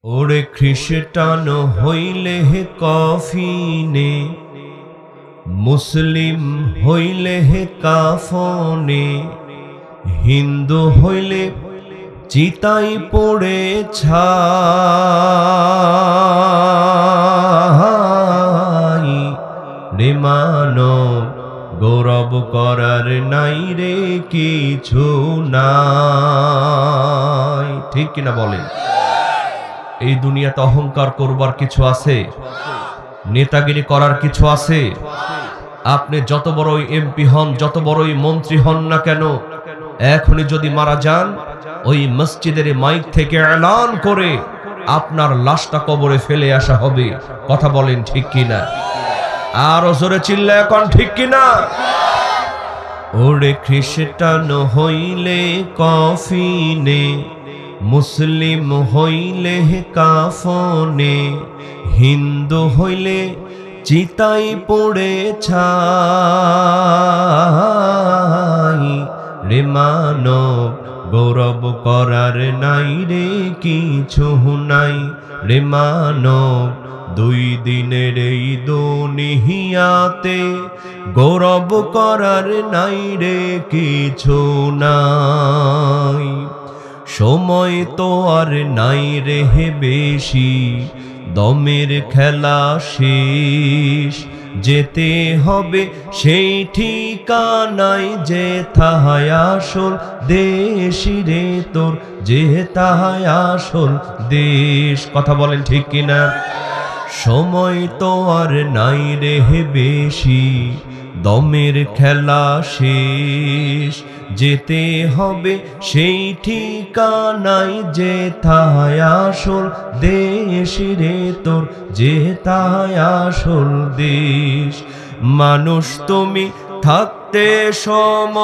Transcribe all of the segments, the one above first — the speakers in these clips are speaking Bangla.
ওরে খ্রিস্টান হইলে হে কফিনে, মুসলিম হইলে হে কাফনে, হিন্দু হইলে চিতাই পড়ে ছাই রে মানব, গৌরব করার নাই রে কিছু নাই। ঠিক কিনা বলেন? এই দুনিয়াতে অহংকার করবার কিছু আছে? নেতাগিরি করার কিছু আছে? আপনি যত বড়ই এমপি হন, যত বড়ই মন্ত্রী হন না কেন, এখনই যদি মারা যান, ওই মসজিদের মাইক থেকে এলান করে আপনার লাশটা কবরে ফেলে আসা হবে। কথা বলেন ঠিক কিনা? আরো জোরে চিল্লায় এখন ঠিক কিনা? ওরে খ্রিস্টান হইলে কফিনে, মুসলিম হইলে কাফনে, হিন্দু হইলে চিতাই পড়ে ছাই রে মানব, গৌরব করার নাই রে কিছু নাই রে মানব। দুই দিনের এই দুনিয়াতে গৌরব করার নাই রে কিছু নাই। সময় তো আর নাই রে বেশি, দমের খেলা শেষ, যেতে হবে সেই ঠিকানায় যেথায় আসল দেশ রে তোর, যেথায় আসল দেশ। কথা বলেন ঠিক কিনা? সময় তো আর নাই রে বেশি, দমের খেলা শেষ, যেতে হবে সেই ঠিকানায় যেথায় আসল দেশ রে তোর, যেথায় আসল দেশ। মানুষ তুমি থাকতে সময়,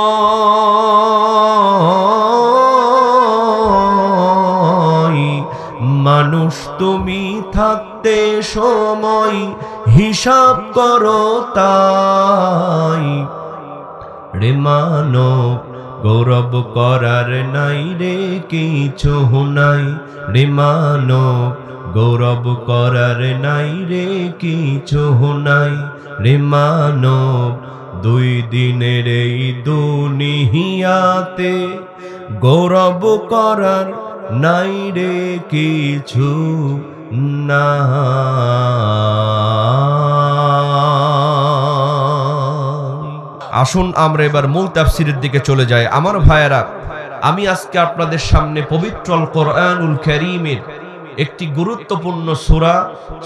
মানুষ তুমি থাকতে সময় হিসাব করো তাই রে মানব, গৌরব করার নাই রে কিছু নাই রে মানব, গৌরব করার নাই রে কিছু নাই রে মানব। দুই দিনের এই দুনিয়াতে গৌরব করার নাই রে কিছু না। আসুন আমরা এবার মূল তাফসীরের দিকে চলে যাই। আমার ভাইয়েরা, আমি আজকে আপনাদের সামনে পবিত্র আল কোরআনুল কারীমের একটি গুরুত্বপূর্ণ সূরা,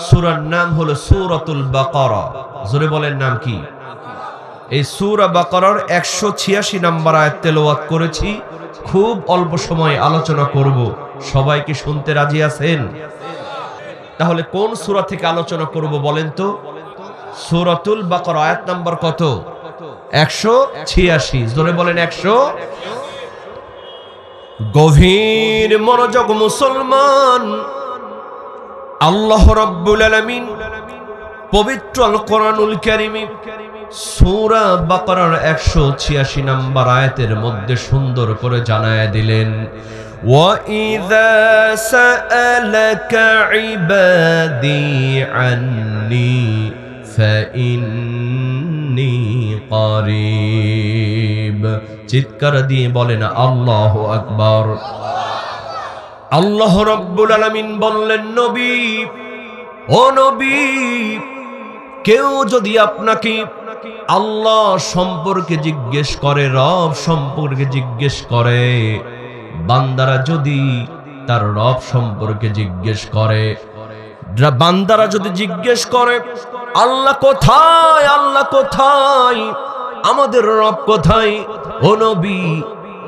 সূরার নাম হলো সূরাতুল বাকারা। জোরে বলেন নাম কি? এই সূরা বাকারার 186 নম্বর আয়াত তেলাওয়াত করেছি। খুব অল্প সময় আলোচনা করব। সবাই কি শুনতে রাজি আছেন? তাহলে কোন সূরা থেকে আলোচনা করব বলেন তো? সূরাতুল বাকারা আয়াত নাম্বার কত? 186। জোরে বলেন 100। গভীর মনোযোগ মুসলমান, আল্লাহ রাব্বুল আলামিন পবিত্র আল কোরআনুল কারীমে সূরা বাকারার 186 নম্বর আয়াতের মধ্যে সুন্দর করে জানায়া দিলেন, وَإِذَا سَأَلَكَ عِبَادِي عَنِّي فَإِنِّي قَرِيبٌ। চিৎকার দিয়ে বলেন আল্লাহু আকবার। আল্লাহ রাব্বুল আলামিন বললেন, নবী, ও নবী, কেউ যদি আপনাকে আল্লাহ সম্পর্কে জিজ্ঞেস করে, রব সম্পর্কে জিজ্ঞেস করে, বান্দারা যদি তার রব সম্পর্কে জিজ্ঞেস করে, বান্দারা যদি জিজ্ঞেস করে আল্লাহ কোথায়, আল্লাহ কোথায়, আমাদের রব কোথায়, ও নবী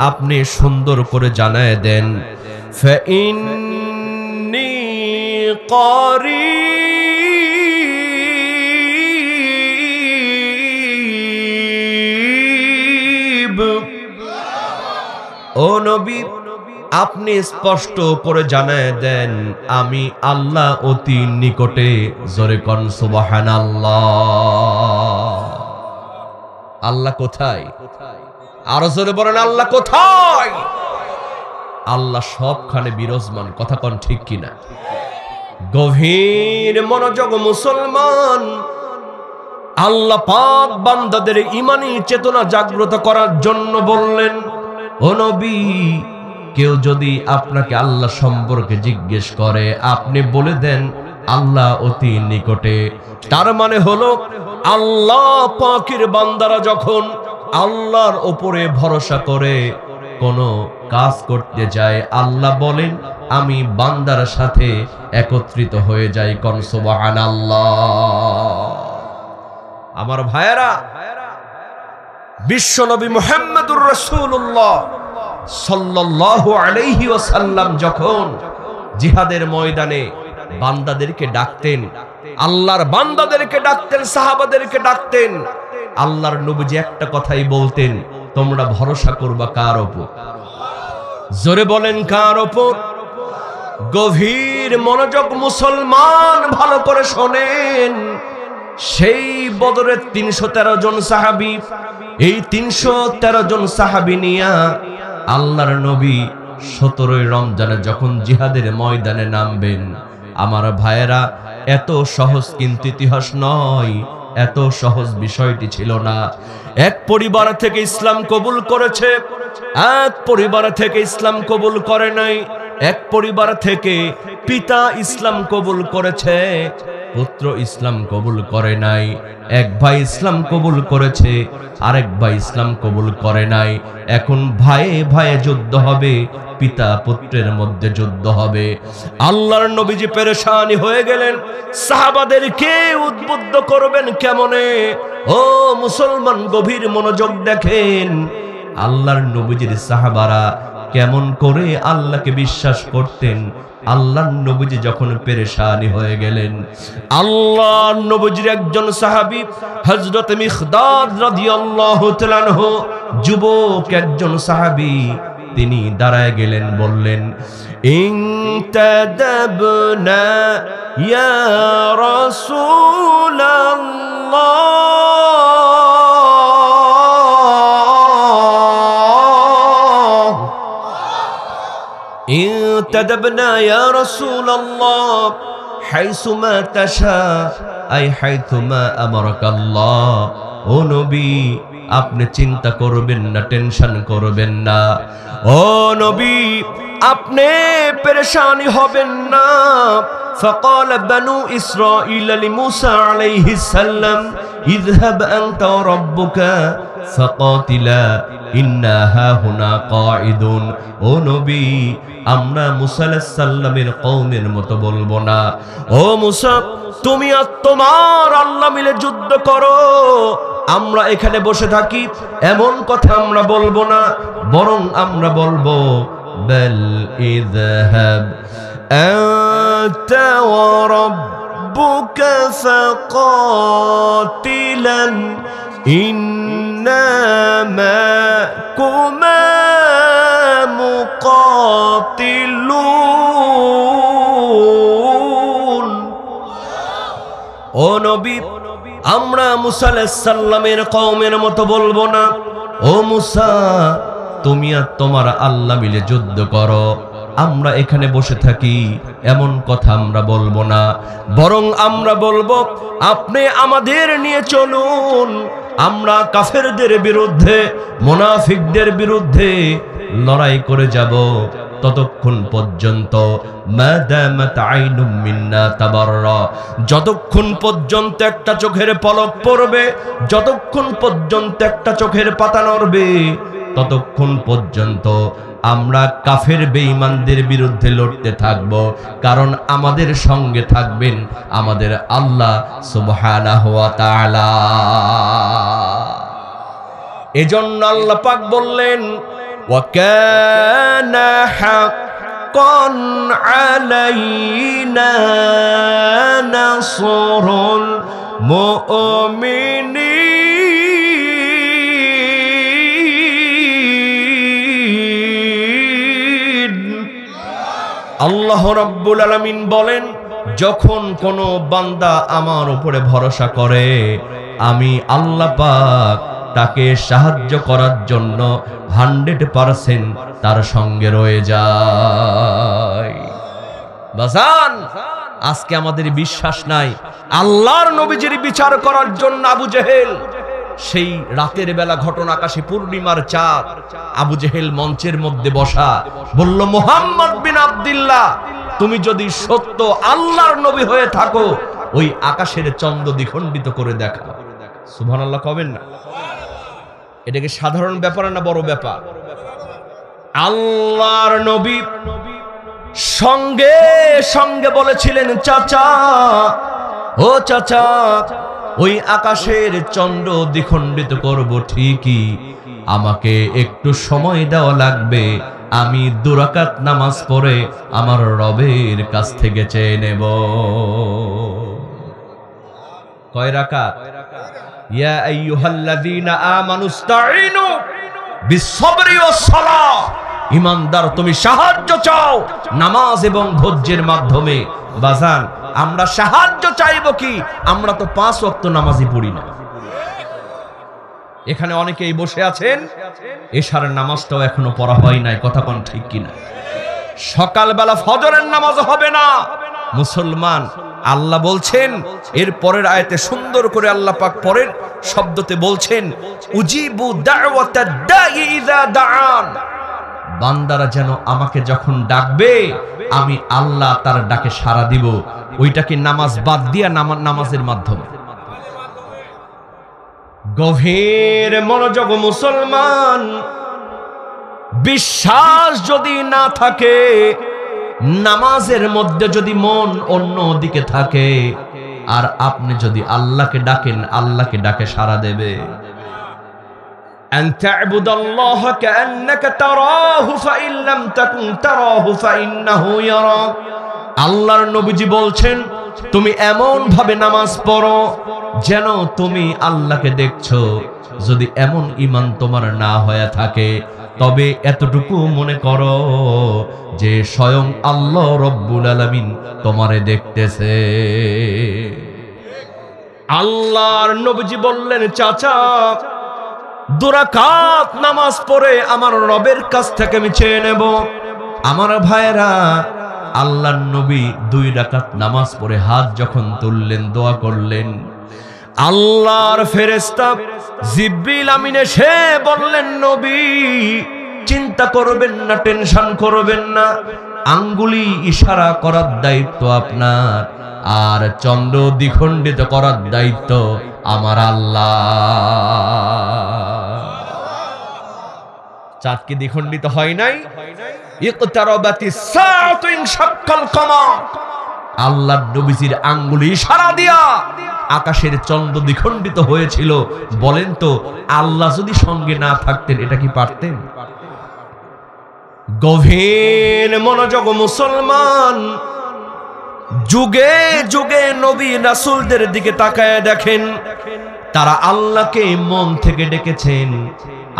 আপনি সুন্দর করে জানায় দেন, ফাইন্নী কারীব। ও নবী আপনি স্পষ্ট করে জানায় দেন, আমি আল্লাহ অতি নিকটে। জোরে কোন সুবহানাল্লাহ। আল্লাহ কোথায়? আরো জোরে বলেন আল্লাহ কোথায়? আল্লাহ সবখানে বিরাজমান। কথা কোন ঠিক কিনা? গভীর মনোযোগ মুসলমান, আল্লাহ পাক বান্দাদের ঈমানি চেতনা জাগ্রত করার জন্য বললেন, ও নবী, কেউ যদি আপনাকে আল্লাহ সম্পর্কে জিজ্ঞেস করে আপনি বলে দেন আল্লাহ অতি নিকটে। তার মানে হলো আল্লাহ পাকের বান্দারা যখন আল্লাহর উপরে ভরসা করে কোনো কাজ করতে যায়, আল্লাহ বলেন আমি বান্দার সাথে একত্রিত হয়ে যাই। কোন সুবহানাল্লাহ। আমার ভাইয়েরা, বিশ্বনবী মুহাম্মদুর রাসূলুল্লাহ সাল্লাল্লাহু আলাইহি ওয়াসাল্লাম যখন জিহাদের ময়দানে বান্দাদেরকে ডাকতেন, আল্লাহর বান্দাদেরকে ডাকতেন, সাহাবাদেরকে ডাকতেন, আল্লাহর নবীজি একটা কথাই বলতেন, তোমরা ভরসা করবা কার উপর? জোরে বলেন কার উপর? গভীর মনোযোগ মুসলমান, ভালো করে শোনেন। সেই বদরের ৩১৩ জন সাহাবী, এই ৩১৩ জন সাহাবী নিয়া আল্লাহর নবী ১৭ই রমজানে যখন জিহাদের ময়দানে নামবেন, আমার ভাইয়েরা, এত সহজ কিন্তু ইতিহাস নয়, এত সহজ বিষয়টি ছিল না। এক পরিবার থেকে ইসলাম কবুল করেছে, এক পরিবার থেকে ইসলাম কবুল করে নাই। এক পরিবার থেকে পিতা ইসলাম কবুল করেছে, পুত্র ইসলাম কবুল করে নাই। এক ভাই ইসলাম কবুল করেছে, আরেক ভাই ইসলাম কবুল করে নাই। এখন ভাইয়ে ভাইয়ে যুদ্ধ হবে, পিতা পুত্রের মধ্যে যুদ্ধ হবে। আল্লাহর নবীজি পেরেশানি হয়ে গেলেন, সাহাবাদেরকে উদ্বুদ্ধ করবেন কেমনে? ও মুসলমান, গভীর মনোযোগ দেখেন, আল্লাহর নবীজির সাহাবারা কেমন করে আল্লাহকে বিশ্বাস করতেন। আল্লাহর নবীজি যখন পেরেশানি হয়ে গেলেন, আল্লাহর নবীজির একজন সাহাবী হযরত মিকদাদ রাদিয়াল্লাহু তাআলা আনহু, যুবক একজন সাহাবী, তিনি দাঁড়ায় গেলেন, বললেন, ইনতাদাবনা ইয়া রাসূলুল্লাহ, ইনতাদাবনা ইয়া রাসূলুল্লাহ হাইসুমা তাশা আই হাইথুমা আমারাকাল্লাহ। ও নবী, আপনি চিন্তা করবেন না, টেনশন করবেন না। ও নবী, আপনি পেরেশানি হবেন না। فقال بنو إسرائيل لموسى عليه السلام اذهب أنت وربك فقاتلا إنا هاهنا قاعدون। ও নবী, আমরা মুসা আলাইহিস সালামের কওমের মতো বলবো না। ও মুসা, তুমি আর তোমার আল্লাহ মিলে যুদ্ধ করো, আমরা এখানে বসে থাকি, এমন কথা আমরা বলবো না। বরং আমরা বলবো, বাল ইযহাব আনতা ওয়া রাব্বুকা ফাকাতিলান ইন্না মাকুমা মুকাতিলুন। ও নবী, আমরা মুসা আলাইহিস সালামের কওমের মতো বলবো না। ও মুসা, তুমি আর তোমার আল্লাহ মিলে যুদ্ধ করো, আমরা এখানে বসে থাকি, এমন কথা আমরা বলবো না। বরং আমরা বলবো, আপনি আমাদের নিয়ে চলুন, আমরা কাফেরদের বিরুদ্ধে, মুনাফিকদের বিরুদ্ধে লড়াই করে যাব। ততক্ষণ পর্যন্ত মাদামাত আইনুম মিন্না তাবাররা, যতক্ষণ পর্যন্ত একটা চোখের পলক পড়বে, যতক্ষণ পর্যন্ত একটা চোখের পাতা নড়বে, ততক্ষণ পর্যন্ত আমরা কাফের বেঈমানদের বিরুদ্ধে লড়তে থাকব। কারণ আমাদের সঙ্গে থাকবেন আমাদের আল্লাহ সুবহানাহু ওয়া তাআলা। এজন্য আল্লাহ পাক বললেন, ওয়া কানা হাক্কান আলাইনা নাসরুল মুমিনিন। আল্লাহ রাব্বুল আলামিন বলেন, যখন কোনো বান্দা আমার উপরে ভরসা করে, আমি আল্লাহ পাক তাকে সাহায্য করার জন্য 100% তার সঙ্গে রয়ে যায়। বাজান, আজকে আমাদের বিশ্বাস নাই। আল্লাহর নবীজির বিচার করার জন্য আবু জেহেল সেই রাতের বেলা ঘটনা, আকাশে পূর্ণিমার চাঁদ, আবু জেহেল মঞ্চের মধ্যে বসা, বলল মুহাম্মদ বিন আব্দুল্লাহ, তুমি যদি সত্য আল্লাহর নবী হয়ে থাকো ওই আকাশের চন্দ্র দ্বিখণ্ডিত করে দেখাও। সুবহানাল্লাহ কবেন না? এটা কি সাধারণ ব্যাপার না বড় ব্যাপার? আল্লাহর নবী সঙ্গে সঙ্গে বলেছিলেন, চাচা ও চাচা, ওই আকাশের চন্দ্র দ্বিখণ্ডিত করব ঠিকই, আমাকে একটু সময় দেওয়া লাগবে, আমি 2 রাকাত নামাজ পড়ে আমার রবের কাছ থেকে চেয়ে নেব। কয় রাকাত? ইয়া আইয়ুহাল্লাযীনা আমানুস্তাঈনু বিসসবরি ওয়াস-সালাহ, ঈমানদার তুমি সাহায্য চাও নামাজ এবং ধৈর্যের মাধ্যমে। বাজান, আমরা সাহায্য চাইবো কি? আমরা তো 5 ওয়াক্ত নামাজই পড়ি না। এখানে অনেকেই বসে আছেন, এশার নামাজটাও এখনো পড়া হয় নাই, কথা কোন ঠিক কিনা? সকালবেলা ফজরের নামাজ হবে না মুসলমান। আল্লাহ বলছেন এর পরের আয়াতে সুন্দর করে আল্লাহ পাক পরের শব্দতে বলছেন, উজিবু দাওয়াতাদ দাঈ ইযা দাআন, বান্দারা যেন আমাকে যখন ডাকবে আমি আল্লাহ তার ডাকে সাড়া দিব। ওইটাকে নামাজ বাদ দিয়া নামাজের মাধ্যমে। গভীর মনোযোগ মুসলমান, বিশ্বাস যদি না থাকে, নামাজের মধ্যে যদি মন অন্য দিকে থাকে, আর আপনি যদি আল্লাহকে ডাকেন, আল্লাহকে ডাকে সাড়া দেবে। أن تعبد الله كأنك تراه فإن لم تكن تراه فإنه يراك। আল্লাহর নবীজি বলছেন, তুমি এমন ভাবে নামাজ পড়ো যেন তুমি আল্লাহকে দেখছো। যদি এমন ঈমান তোমার না হয়ে থাকে, তবে এতটুকু মনে করো যে স্বয়ং আল্লাহ রব্বুল আলামিন তোমারে দেখতেছে। আল্লাহর নবীজি বললেন, চাচা 2 রাকাত নামাজ পড়ে আমার রবের কাছ থেকে আমি চেয়ে নেব। আমার ভাইরা, আল্লাহর নবী 2 রাকাত নামাজ পড়ে হাত যখন তুললেন, দোয়া করলেন, আল্লাহর ফেরেশতা জিবরিল আমিন এসে বললেন, নবী চিন্তা করবেন না, টেনশন করবেন না, আঙ্গুলি ইশারা করার দায়িত্ব আপনার, আর চন্দ্র দ্বিখণ্ডিত করার দায়িত্ব আমার আল্লাহ। চাঁদ কি দ্বিখণ্ডিত হয় নাই? ইকতারাবাতিস সাআতু ইনশাক্কাল কমার, আল্লাহর নবীজির আঙ্গুলি ইশারা দিয়া আকাশের চন্দ্র দ্বিখণ্ডিত হয়েছিল। বলেন তো, আল্লাহ যদি সঙ্গে না থাকতেন এটা কি পারতেন? গভীর মনোযোগ মুসলমান, যুগে যুগে নবী রাসূলদের দিকে তাকায় দেখেন, তারা আল্লাহকে মন থেকে ডেকেছেন,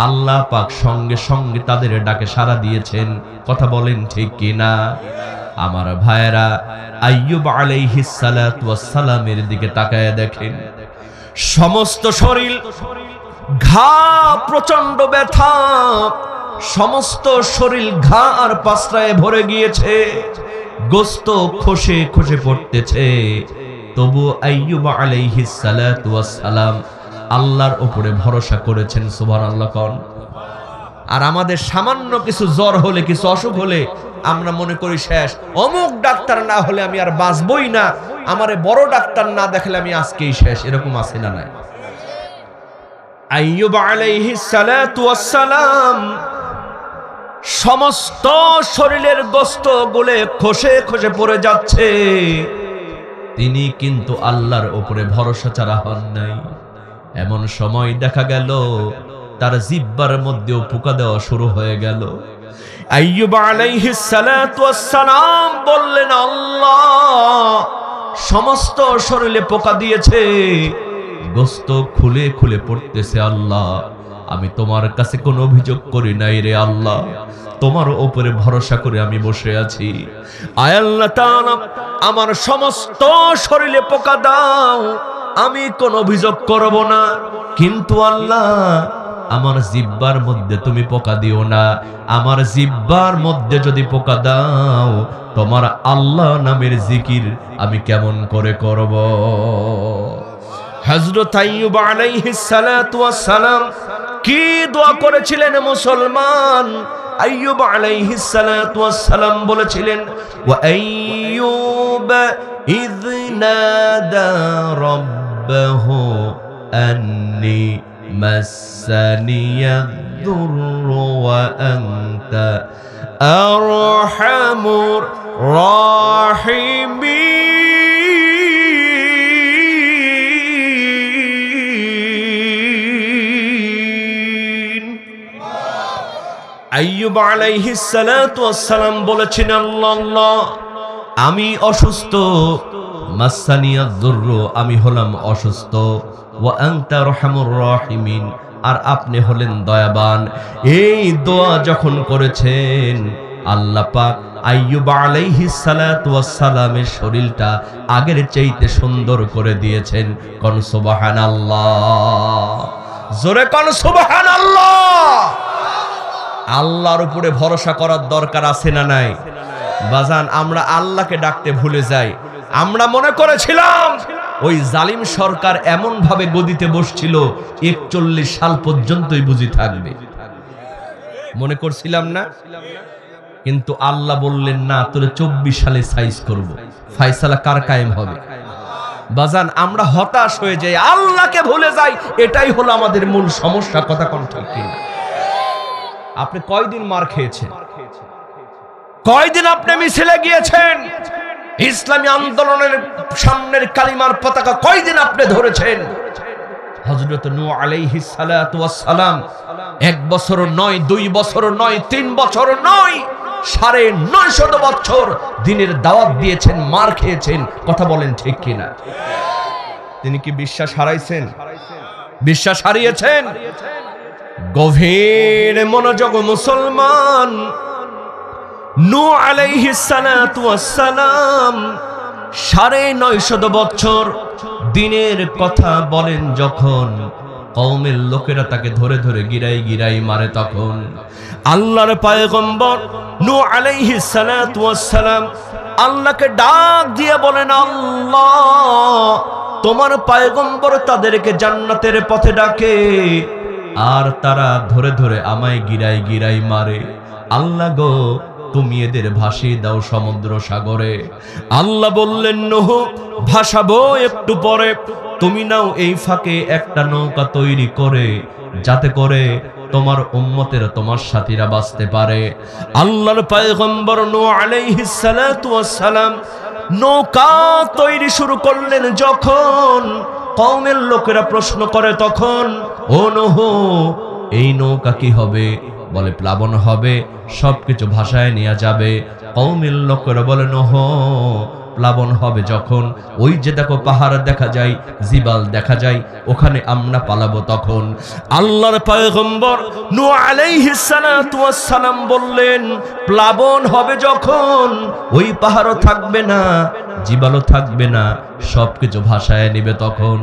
আল্লাহ পাক সঙ্গে সঙ্গে তাদের ডাকে সাড়া দিয়েছেন। কথা বলেন ঠিক কিনা? আমার ভাইয়েরা, আইয়ুব আলাইহিস সালাতু ওয়াস সালামের দিকে তাকায় দেখেন, সমস্ত শরীর ঘা, প্রচন্ড ব্যথা, সমস্ত শরীর ঘা আর পাসরায় ভরে গিয়েছে, গোস্ত খসে খসে পড়তেছে। তবু আইয়ুব আলাইহিস সালাতু ওয়াস সালাম আল্লাহর উপরে ভরসা করেছেন। সুবহানাল্লাহ কোন? আর আমাদের সামান্য কিছু জ্বর হলে, কিছু অসুখ হলে আমরা মনে করি শেষ, অমুক ডাক্তার না হলে আমি আর বাঁচবই না, আমারে বড় ডাক্তার না দেখলে আমি আজকেই শেষ। এরকম আছে না নাই? আইয়ুব আলাইহিস সালাতু ওয়াস সালাম সমস্ত শরীরের গোস্ত গলে খসে খসে পড়ে যাচ্ছে, তিনি কিন্তু আল্লাহর উপরে ভরসা ছাড়া হন নাই। এমন সময় দেখা গেল তার জিহ্বার মধ্যেও পোকা দেওয়া শুরু হয়ে গেল। আইয়ুব আলাইহিস সালাতু ওয়াস সালাম বললেন, আল্লাহ সমস্ত শরীরে পোকা দিয়েছে, গোস্ত খুলে খুলে পড়তেছে, আল্লাহ আমি তোমার কাছে কোনো অভিযোগ করি নাই রে আল্লাহ, তোমার উপরে ভরসা করে আমি বসে আছি। আয় আল্লাহ তাআলা, আমার সমস্ত শরীরে পোকা দাও, আমি কোনো অভিযোগ করব না, কিন্তু আল্লাহ আমার জিহ্বার মধ্যে তুমি পোকা দিও না। আমার জিহ্বার মধ্যে যদি পোকা দাও, তোমার আল্লাহ নামের জিকির আমি কেমন করে করব? হযরত আইয়ুব আলাইহিস সালাতু ওয়াস সালাম কি দোয়া করেছিলেন মুসলমান? আইয়ুব আলাইহিস সালাতু ওয়াস সালাম বলেছিলেন, ওয়া আইয়ুব ইয নাদা রাব্বাহু আন্নী মাসানিয়াদ দুররু ওয়া আনতা আরহামুর রাহিমিন। আইয়ুব আলাইহিস সালাতু ওয়াস সালাম বলেছেন, আল্লাহ আমি অসুস্থ, মাসানিয়াদ দুররু আমি হলাম অসুস্থ, ওয়া আনতা আরহামুর রাহিমিন আর আপনি হলেন দয়াবান। এই দোয়া যখন করেছেন আল্লাহ পাক আইয়ুব আলাইহিস সালাতু ওয়াস সালামের শরীরটা আগের চাইতে সুন্দর করে দিয়েছেন। কোন সুবহানাল্লাহ, জোরে কোন সুবহানাল্লাহ। আল্লাহর উপরে ভরসা করার দরকার আছে না নাই? বাজান, আমরা আল্লাহকে ডাকতে ভুলে যাই। আমরা মনে করেছিলাম ওই জালিম সরকার এমন ভাবে গদিতে বসছিল ৪১ সাল পর্যন্তই বুঝি থাকবে, মনে করছিলাম না? কিন্তু আল্লাহ বললেন না, তোরে ২৪ সালে সাইজ করব। ফয়সালা কার কায়েম হবে? বাজান, আমরা হতাশ হয়ে যাই, আল্লাহকে ভুলে যাই। এটাই হলো আমাদের মূল সমস্যা। কথা কোন ঠিক কিনা? আপনি কয়দিন মার খেয়েছেন? কয়দিন আপনি মিছিলে গিয়েছেন? ইসলামী আন্দোলনের সামনের কালিমার পতাকা কয়দিন আপনি ধরেছেন? হযরত নূহ আলাইহিস সালাতু ওয়াস সালাম ১ বছর নয়, ২ বছর নয়, ৩ বছর নয়, ৯৫০ বছর দিনের দাওয়াত দিয়েছেন, মার খেয়েছেন। কথা বলেন ঠিক কিনা? তিনি কি বিশ্বাস হারাইছেন? বিশ্বাস হারিয়েছেন? গভীর মনোযোগ মুসলমান। নূহ আলাইহিস সালাতু ওয়াস সালাম ৯৫০ বছর দিনের কথা বলেন যখন, কওমের লোকেরা তাকে ধরে ধরে গিরাই গিরাই মারে, তখন আল্লাহর পয়গম্বর নূহ আলাইহিস সালাতু ওয়াস সালাম আল্লাহকে ডাক দিয়ে বলেন, আল্লাহ তোমার পয়গম্বর তাদেরকে জান্নাতের পথে ডাকে, আর তারা ধরে ধরে আমায় গিরাই গিরাই মারে। আল্লাহ গো, তুমি এদের ভাসিয়ে দাও সমুদ্র সাগরে। আল্লাহ বললেন, নূহ ভাসাবো একটু পরে, তুমি নাও এই ফাঁকে একটা নৌকা তৈরি করে, যাতে করে তোমার উম্মতেরা তোমার সাথীরা বাঁচতে পারে। আল্লাহর পয়গম্বর নূহ আলাইহিস সালাতু ওয়াস সালাম নৌকা তৈরি শুরু করলেন যখন, কওমের লোকেরা প্রশ্ন করে তখন, ও নূহ এই নৌকা কি হবে? বলে প্লাবন হবে, সবকিছু ভাসায় নিয়ে যাবে। কওমের লোকেরা বলে, নূহ প্লাবন হবে যখন, ওই যে দেখো পাহাড় দেখা যায়, জিবাল দেখা যায়, ওখানে আমরা পালাবো তখন। আল্লাহর পয়গম্বর নূহ আলাইহিস সালাতু ওয়াস সালাম বললেন, প্লাবন হবে যখন, ওই পাহাড়ও থাকবে না, জিবালও থাকবে না, সবকিছু ভাসায় নিবে তখন।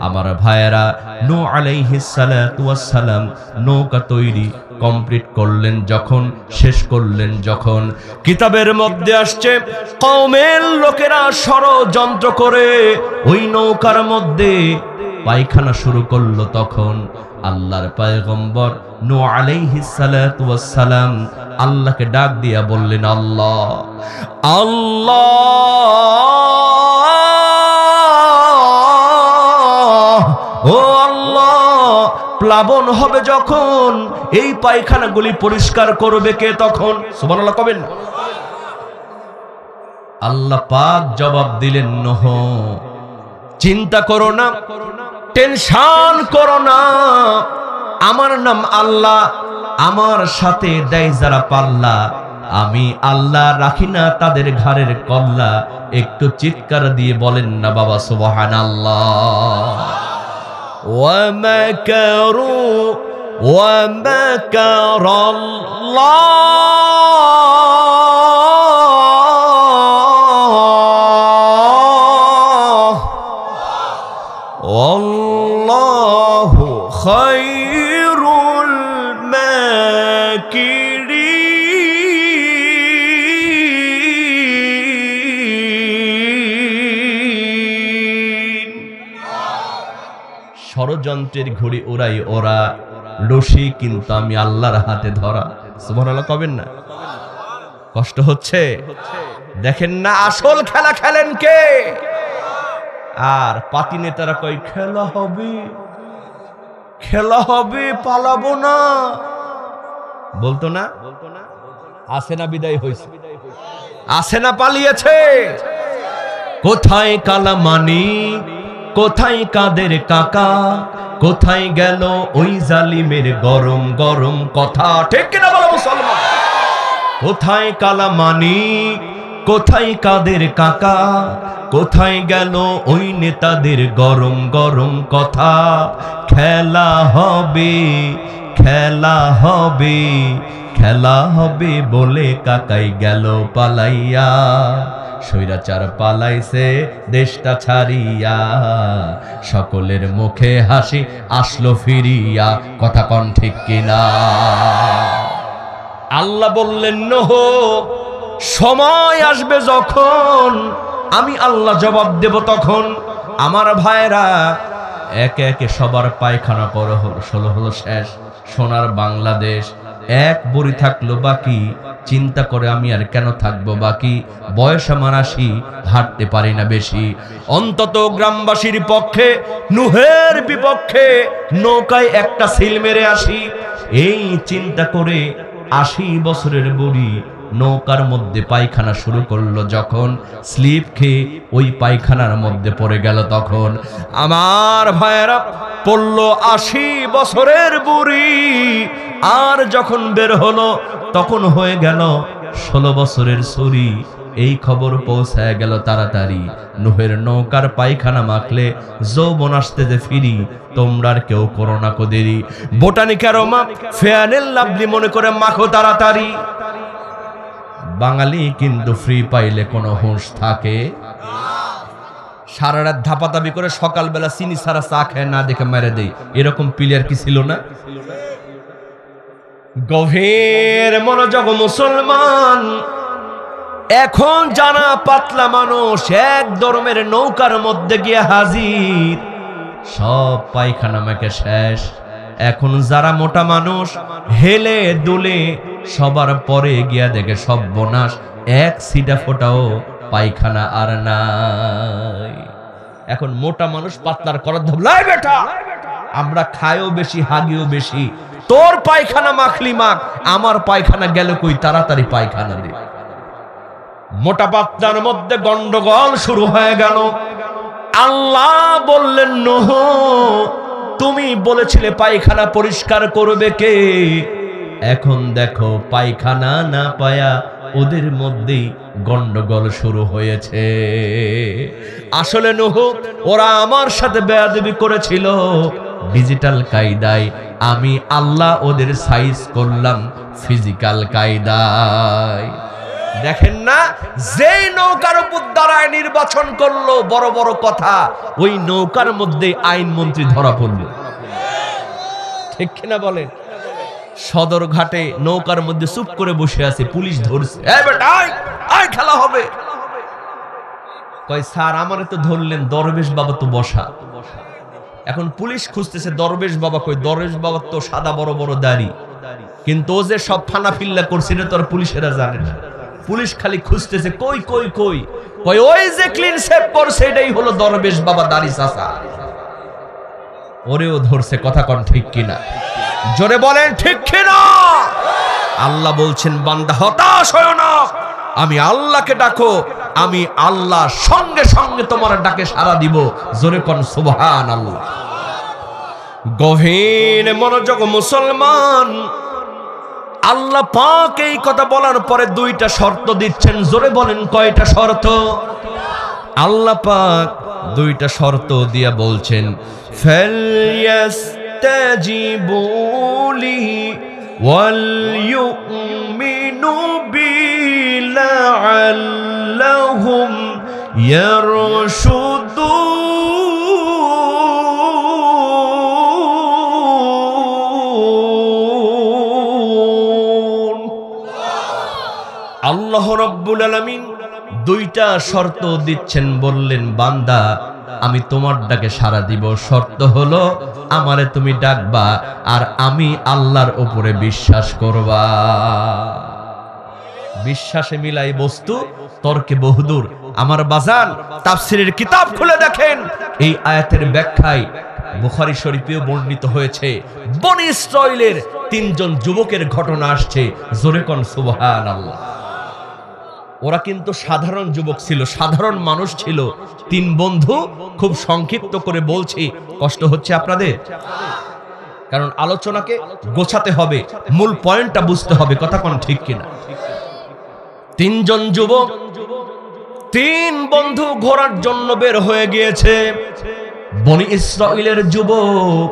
আমার ভাইয়েরা, নূহ আলাইহিস সালাতু ওয়াস সালাম নৌকা তৈরি কমপ্লিট করলেন যখন, শেষ করলেন যখন, কিতাবের মধ্যে আসছে কওমের লোকেরা ষড়যন্ত্র করে ওই নৌকার মধ্যে পায়খানা শুরু করলো তখন। আল্লাহর পয়গম্বর নূহ আলাইহিস সালাতু ওয়াস সালাম আল্লাহকে ডাক দিয়া বললেন, আল্লাহ আল্লাহ, ও আল্লাহ প্লাবন হবে যখন, এই পায়খানাগুলি পরিষ্কার করবে কে তখন? সুবহানাল্লাহ কবেন। আল্লাহ পাক জবাব দিলেন, নূহ চিন্তা করো না, টেনশন করো না, আমার নাম আল্লাহ, আমার সাথে দেয় যারা পাল্লা, আমি আল্লাহ রাখি না তাদের ঘাড়ের কল্লা। একটু চিৎকার দিয়ে বলেন না বাবা সুবহানাল্লাহ। ومكروا ومكر الله والله خير ষড়যন্ত্রের ঘুড়ি ওরাই ওরা, রশি কিন্তু আমি আল্লাহর হাতে ধরা। সুবহানাল্লাহ কবেন না? কষ্ট হচ্ছে? দেখেন না আসল খেলা খেলেন কে? আর পাতি নেতারা কই খেলা হবে, খেলা হবে, পালাবো না, বলতো না? আসে না বিদায় হইছে, আসে না পালিয়েছে? কোথায় কালামানি, কোথায় কাদের কাকা, কোথায় গেল ওই জালিমের গরম গরম কথা? ঠিক কিনা বলো মুসলমান? কোথায় কালামানি, কোথায় কাদের কাকা, কোথায় গেল ওই নেতাদের গরম গরম কথা? খেলা হবে, খেলা হবে, খেলা হবে বলে কাকাই গেল পালাইয়া, স্বৈরাচার পালাইছে দেশটা ছাড়িয়া, সকলের মুখে হাসি আসলো ফিরিয়া। কথা কন ঠিক কিনা? আল্লাহ বললেন নূহ, সময় আসবে যখন আমি আল্লাহ জবাব দেব, তখন আমার ভাইরা একে একে সবার পায়খানা করা হলো শেষ। সোনার বাংলাদেশ এক বড়ি থাকলো বাকি, চিন্তা করে আমি আর কেন থাকবো বাকি? বয়স আমার ৮০, হাঁটতে পারি না বেশি। অন্তত গ্রামবাসীর পক্ষে, নূহের বিপক্ষে নৌকায় একটা সিল মেরে আসি, এই চিন্তা করে ৮০ বছরের বুড়ি নৌকার মধ্যে পায়খানা শুরু করলো। যখন স্লিপ খেয়ে ওই পায়খানার মধ্যে পড়ে গেল, তখন আমার ভাইয়েরা পড়লো ৮০ বছরের বুড়ি। আর যখন বের হলো তখন হয়ে গেল ১৬ বছরের ছুরি। এই খবর পৌঁছায় গেল তাড়াতাড়ি, নূহের নৌকার পায়খানা মাখলে যৌবন আসতে যে ফিরি, তোমরা আর কেউ করো না কো দেরি। বোটানিক অ্যারোমা ফেয়ারেল লাভলি মনে করে মাখো তাড়াতাড়ি। বাঙালি কিন্তু ফ্রি পাইলে কোনো হুঁশ থাকে? সারা রাত ধাপাধাপি করে সকালবেলা চিনি ছাড়া চা খায় না দেখে মেরে দেই, এরকম প্লেয়ার কি ছিল না? গভীর মনোযোগ মুসলমান, এখন যারা পাতলা মানুষ এক ধর্মের নৌকার মধ্যে গিয়ে হাজির, সব পায়খানা মেখে শেষ। এখন যারা মোটা মানুষ হেলে দুলে সবার পরে গিয়া দেখে সব বোনাস, এক সিটা ফোটাও পায়খানা আর নাই। এখন মোটা মানুষ পাতলার করার ধবলাই বেটা, আমরা খাইও বেশি, হাগিও বেশি। তোর পায়খানা মাখলি মাখ, আমার পায়খানা গেল কই, তাড়াতাড়ি পায়খানা দে। মোটা পাতলার মধ্যে গন্ডগোল শুরু হয়ে গেল। আল্লাহ বললেন নূহ, তুমি বলেছিলে পায়খানা পরিষ্কার করবে কে? এখন দেখো পায়খানা না পায়া ওদের মধ্যেই গন্ডগোল শুরু হয়েছে। আসলে নূহ, ওরা আমার সাথে বেয়াদবি করেছিল ডিজিটাল কায়দায়, আমি আল্লাহ ওদের সাইজ করলাম ফিজিক্যাল কায়দায়। দেখেন না, যেই নৌকার উপর দাঁড়ায় নির্বাচন করলো, বড় বড় কথা, ওই নৌকার মধ্যে আইন মন্ত্রী ধরা পড়ল। ঠিক কিনা বলেন? সদর ঘাটে নৌকার মধ্যে চুপ করে বসে আছে, পুলিশ ধরছে, আয় খেলা হবে। কয় স্যার আমারে তো ধরলেন, দরবেশ বাবা তো বসা। এখন পুলিশ খুঁজতেছে দরবেশ বাবা কই, দরবেশ বাবা তো সাদা বড় বড় দাড়ি, কিন্তু ও যে সব ফানা ফিল্লা করছিল তো আর পুলিশেরা জানে না। পুলিশ খালি খুঁজতেছে কই কই কই, কই ওই যে ক্লিন শেভ করছে এটাই হলো দরবেশ বাবা দাড়ি চাচা। ওরেও ধরছে। কথা কন ঠিক কিনা? জোরে বলেন ঠিক কিনা? আল্লাহ বলছেন বান্দা হতাশ হয় না, আমি আল্লাহকে ডাকো, আমি আল্লাহ সঙ্গে সঙ্গে তোমার ডাকে সাড়া দিব। জোরে কন সুবহানাল্লাহ। গভীর মনোযোগ মুসলমান, আল্লাহ পাক এই কথা বলার পরে দুইটা শর্ত দিচ্ছেন। জোরে বলেন কয়টা শর্ত? আল্লাহ পাক দুইটা শর্ত দিয়া বলছেন, ফালইয়াস্তাজিবু লি ওয়াল ইউমিনু বি লাআল্লাহুম ইয়ারশুদুন। আল্লাহ রাব্বুল আলামিন দুইটা শর্ত দিচ্ছেন, বললেন বান্দা আমি তোমার ডাকে সাড়া দিব, শর্ত হলো আমারে তুমি ডাকবা আর আমি আল্লাহর উপরে বিশ্বাস করবা। বিশ্বাসে মিলাই বস্তু, তর্কে বহুদূর। আমার বাজান, তাফসীরের কিতাব খুলে দেখেন, এই আয়াতের ব্যাখ্যায় বুখারী শরীফেও বর্ণিত হয়েছে, বনী ইসরাইলের 3 জন যুবকের ঘটনা আসছে। জোরে কোন সুবহানাল্লাহ। ওরা কিন্তু সাধারণ যুবক ছিল, সাধারণ মানুষ ছিল। 3 বন্ধু, খুব সংক্ষিপ্ত করে বলছি, কষ্ট হচ্ছে আপনাদের, কারণ আলোচনাকে গোছাতে হবে, মূল পয়েন্টটা বুঝতে হবে, কথা কোন ঠিক কিনা। 3 জন যুবক, 3 বন্ধু ঘোরার জন্য বের হয়ে গিয়েছে। বনী ইসরাইলের যুবক,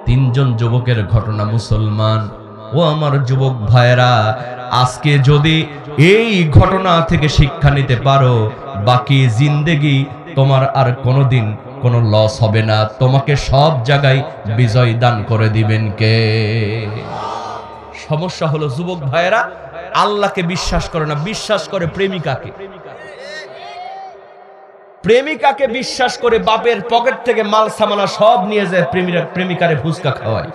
3 জন যুবকের ঘটনা। মুসলমান ও আমার যুবক ভাইরা, আজকে যদি এই ঘটনা থেকে শিক্ষা নিতে পারো, বাকি জিন্দেগি তোমার আর কোনোদিন কোনো লস হবে না। তোমাকে সব জায়গায় বিজয় দান করে দিবেন কে? সমস্যা হলো যুবক ভাইরা আল্লাহকে বিশ্বাস করে না, বিশ্বাস করে প্রেমিকাকে। প্রেমিকাকে বিশ্বাস করে বাপের পকেট থেকে মাল সামানা সব নিয়ে যায়, প্রেমিকারে ফুচকা খাওয়ায়।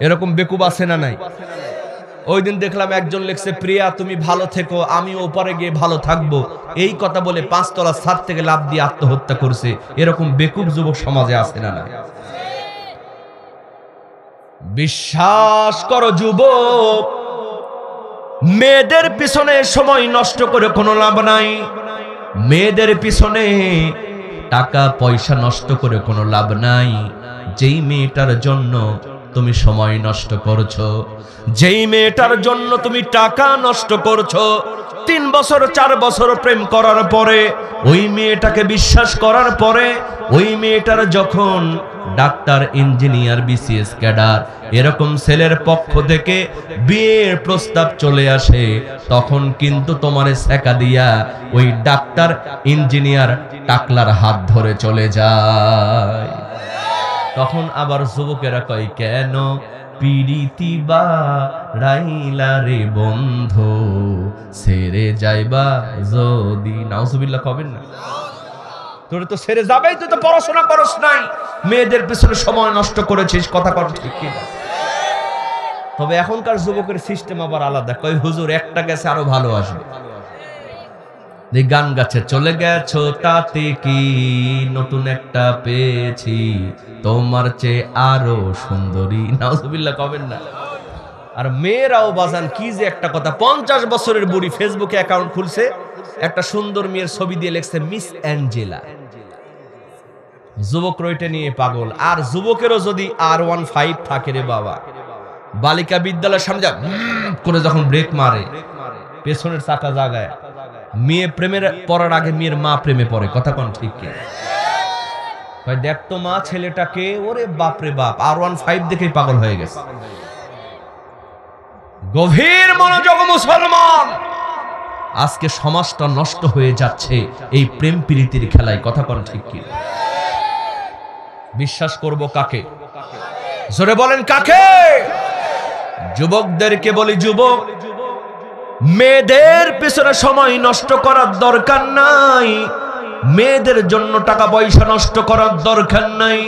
এরকম বেকুব আছে না নাই? ওই দিন দেখলাম একজন লিখছে, প্রিয়া তুমি ভালো থেকো, আমি ওপারে গিয়ে ভালো থাকবো, এই কথা বলে 5 তলা ছাদ থেকে লাফ দিয়ে আত্মহত্যা করছে। এরকম বেকুব যুবক সমাজে আছে না নাই? বিশ্বাস করো যুবক, মেয়েদের পিছনে সময় নষ্ট করে কোনো লাভ নাই। মেয়েদের পিছনে টাকা পয়সা নষ্ট করে কোনো লাভ নাই। যেই মেয়েটার জন্য তুমি সময় নষ্ট করছো, যেই মেয়েটার জন্য তুমি টাকা নষ্ট করছো, 3 বছর 4 বছর প্রেম করার পরে, ওই মেয়েটাকে বিশ্বাস করার পরে, ওই মেয়েটার যখন ডাক্তার, ইঞ্জিনিয়ার, বিসিএস ক্যাডার এরকম ছেলের পক্ষ থেকে বিয়ের প্রস্তাব চলে আসে, তখন কিন্তু তোমারে সেকা দিয়া ওই ডাক্তার, ইঞ্জিনিয়ার টাকলার হাত ধরে চলে যায়। তখন আবার যুবকেরা কয়, কেন পিরিতি বা রাইলা রে বন্ধু, ছেড়ে যাইবা যদি। নাউজুবিল্লাহ কবেন না? তোরে তো ছেড়ে যাবেই, তুই তো পড়াশোনা করস নাই, মেয়েদের পিছনে সময় নষ্ট করেছিস, কথা কর ঠিক কিনা? তবে এখনকার যুবকের সিস্টেম আবার আলাদা, কই হুজুর একটা গেছে আরো ভালো আসবে। এই গান গাছে, চলে গেছো তাতে কি, নতুন একটা পেয়েছি, তোমার চেয়ে আরো সুন্দরী। নাউজুবিল্লাহ কবেন না? আর মেয়েরাও বাজান কি যে একটা কথা, 50 বছরের বুড়ি ফেসবুকে অ্যাকাউন্ট খুলছে, একটা সুন্দর মেয়ের ছবি দিয়ে লিখছে মিস অ্যাঞ্জেলা। যুবক রইটে নিয়ে পাগল। আর যুবকেরও যদি R15 থাকে রে বাবা, বালিকা বিদ্যালয়ের সামনে যা করে যখন ব্রেক মারে, পেছনের চাকা জাগায়, মেয়ে প্রেমের পড়ার আগে মেয়ের মা প্রেমে পড়ে, কথা কোন ঠিক কি? ভাই দেখতো মা ছেলেটাকে, ওরে বাপ রে বাপ, R15 দেখেই পাগল হয়ে গেছে। গভীর মনোযোগ মুসলমান, আজকে সমাজটা নষ্ট হয়ে যাচ্ছে এই প্রেম প্রীতির খেলায়, কথা কোন ঠিক কি? বিশ্বাস করব কাকে? জোরে বলেন কাকে? যুবকদেরকে বলি, যুবক, মেয়েদের পিছনে সময় নষ্ট করার দরকার নাই, মেয়েদের জন্য টাকা পয়সা নষ্ট করার দরকার নাই।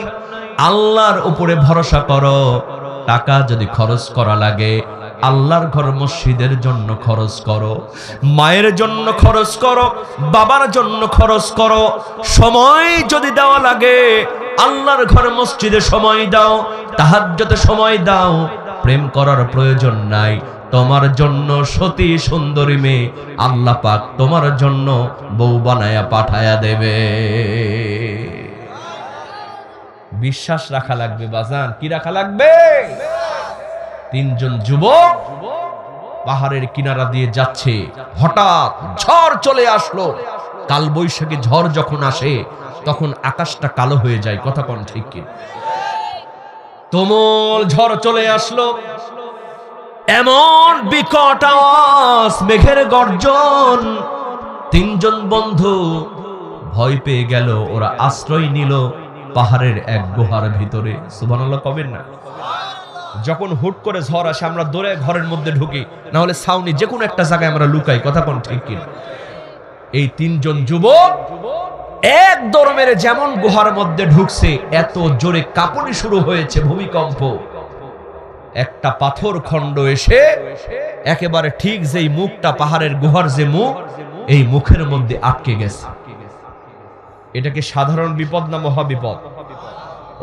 আল্লাহর উপরে ভরসা করো। টাকা যদি খরচ করা লাগে, আল্লাহর ঘর মসজিদের জন্য খরচ করো, মায়ের জন্য খরচ করো, বাবার জন্য খরচ করো। সময় যদি দেওয়া লাগে, আল্লাহর ঘর মসজিদে সময় দাও, তাহাজ্জুদে সময় দাও। প্রেম করার প্রয়োজন নাই। তোমার জন্য সতী সুন্দরী মেয়ে আল্লাহ পাক তোমার জন্য বউ বানায়া পাঠায়া দেবে। বিশ্বাস রাখা লাগবে বাজান। কি রাখা লাগবে? 3 জন যুবক পাহাড়ের কিনারা দিয়ে যাচ্ছে, হঠাৎ ঝড় চলে আসলো। কাল বৈশাখী ঝড় যখন আসে, তখন আকাশটা কালো হয়ে যায়, কথা কোন ঠিক কি? তুমুল ঝড় চলে আসলো, এমন বিকট আওয়াজ, মেঘের গর্জন। 3 জন বন্ধু ভয় পেয়ে গেল। ওরা আশ্রয় নিল পাহাড়ের এক গুহার ভিতরে। সুবহানাল্লাহ কবেন না? যখন হুট করে ঝড় আসে, আমরা দৌড়ে ঘরের মধ্যে ঢুকি, না হলে ছাউনি যে কোনো একটা জায়গায় আমরা লুকাই, কথা কোন ঠিক কি? এই 3 জন যুবক এক দৌড় মেরে যেমন গুহার মধ্যে ঢুকছে, এত জোরে কাঁপুনি শুরু হয়েছে, ভূমিকম্প। একটা পাথর খণ্ড এসে একেবারে ঠিক যেই মুখটা, পাহাড়ের গুহার যে মুখ, এই মুখের মধ্যে আটকে গেছে। এটাকে সাধারণ বিপদ না মহাবিপদ?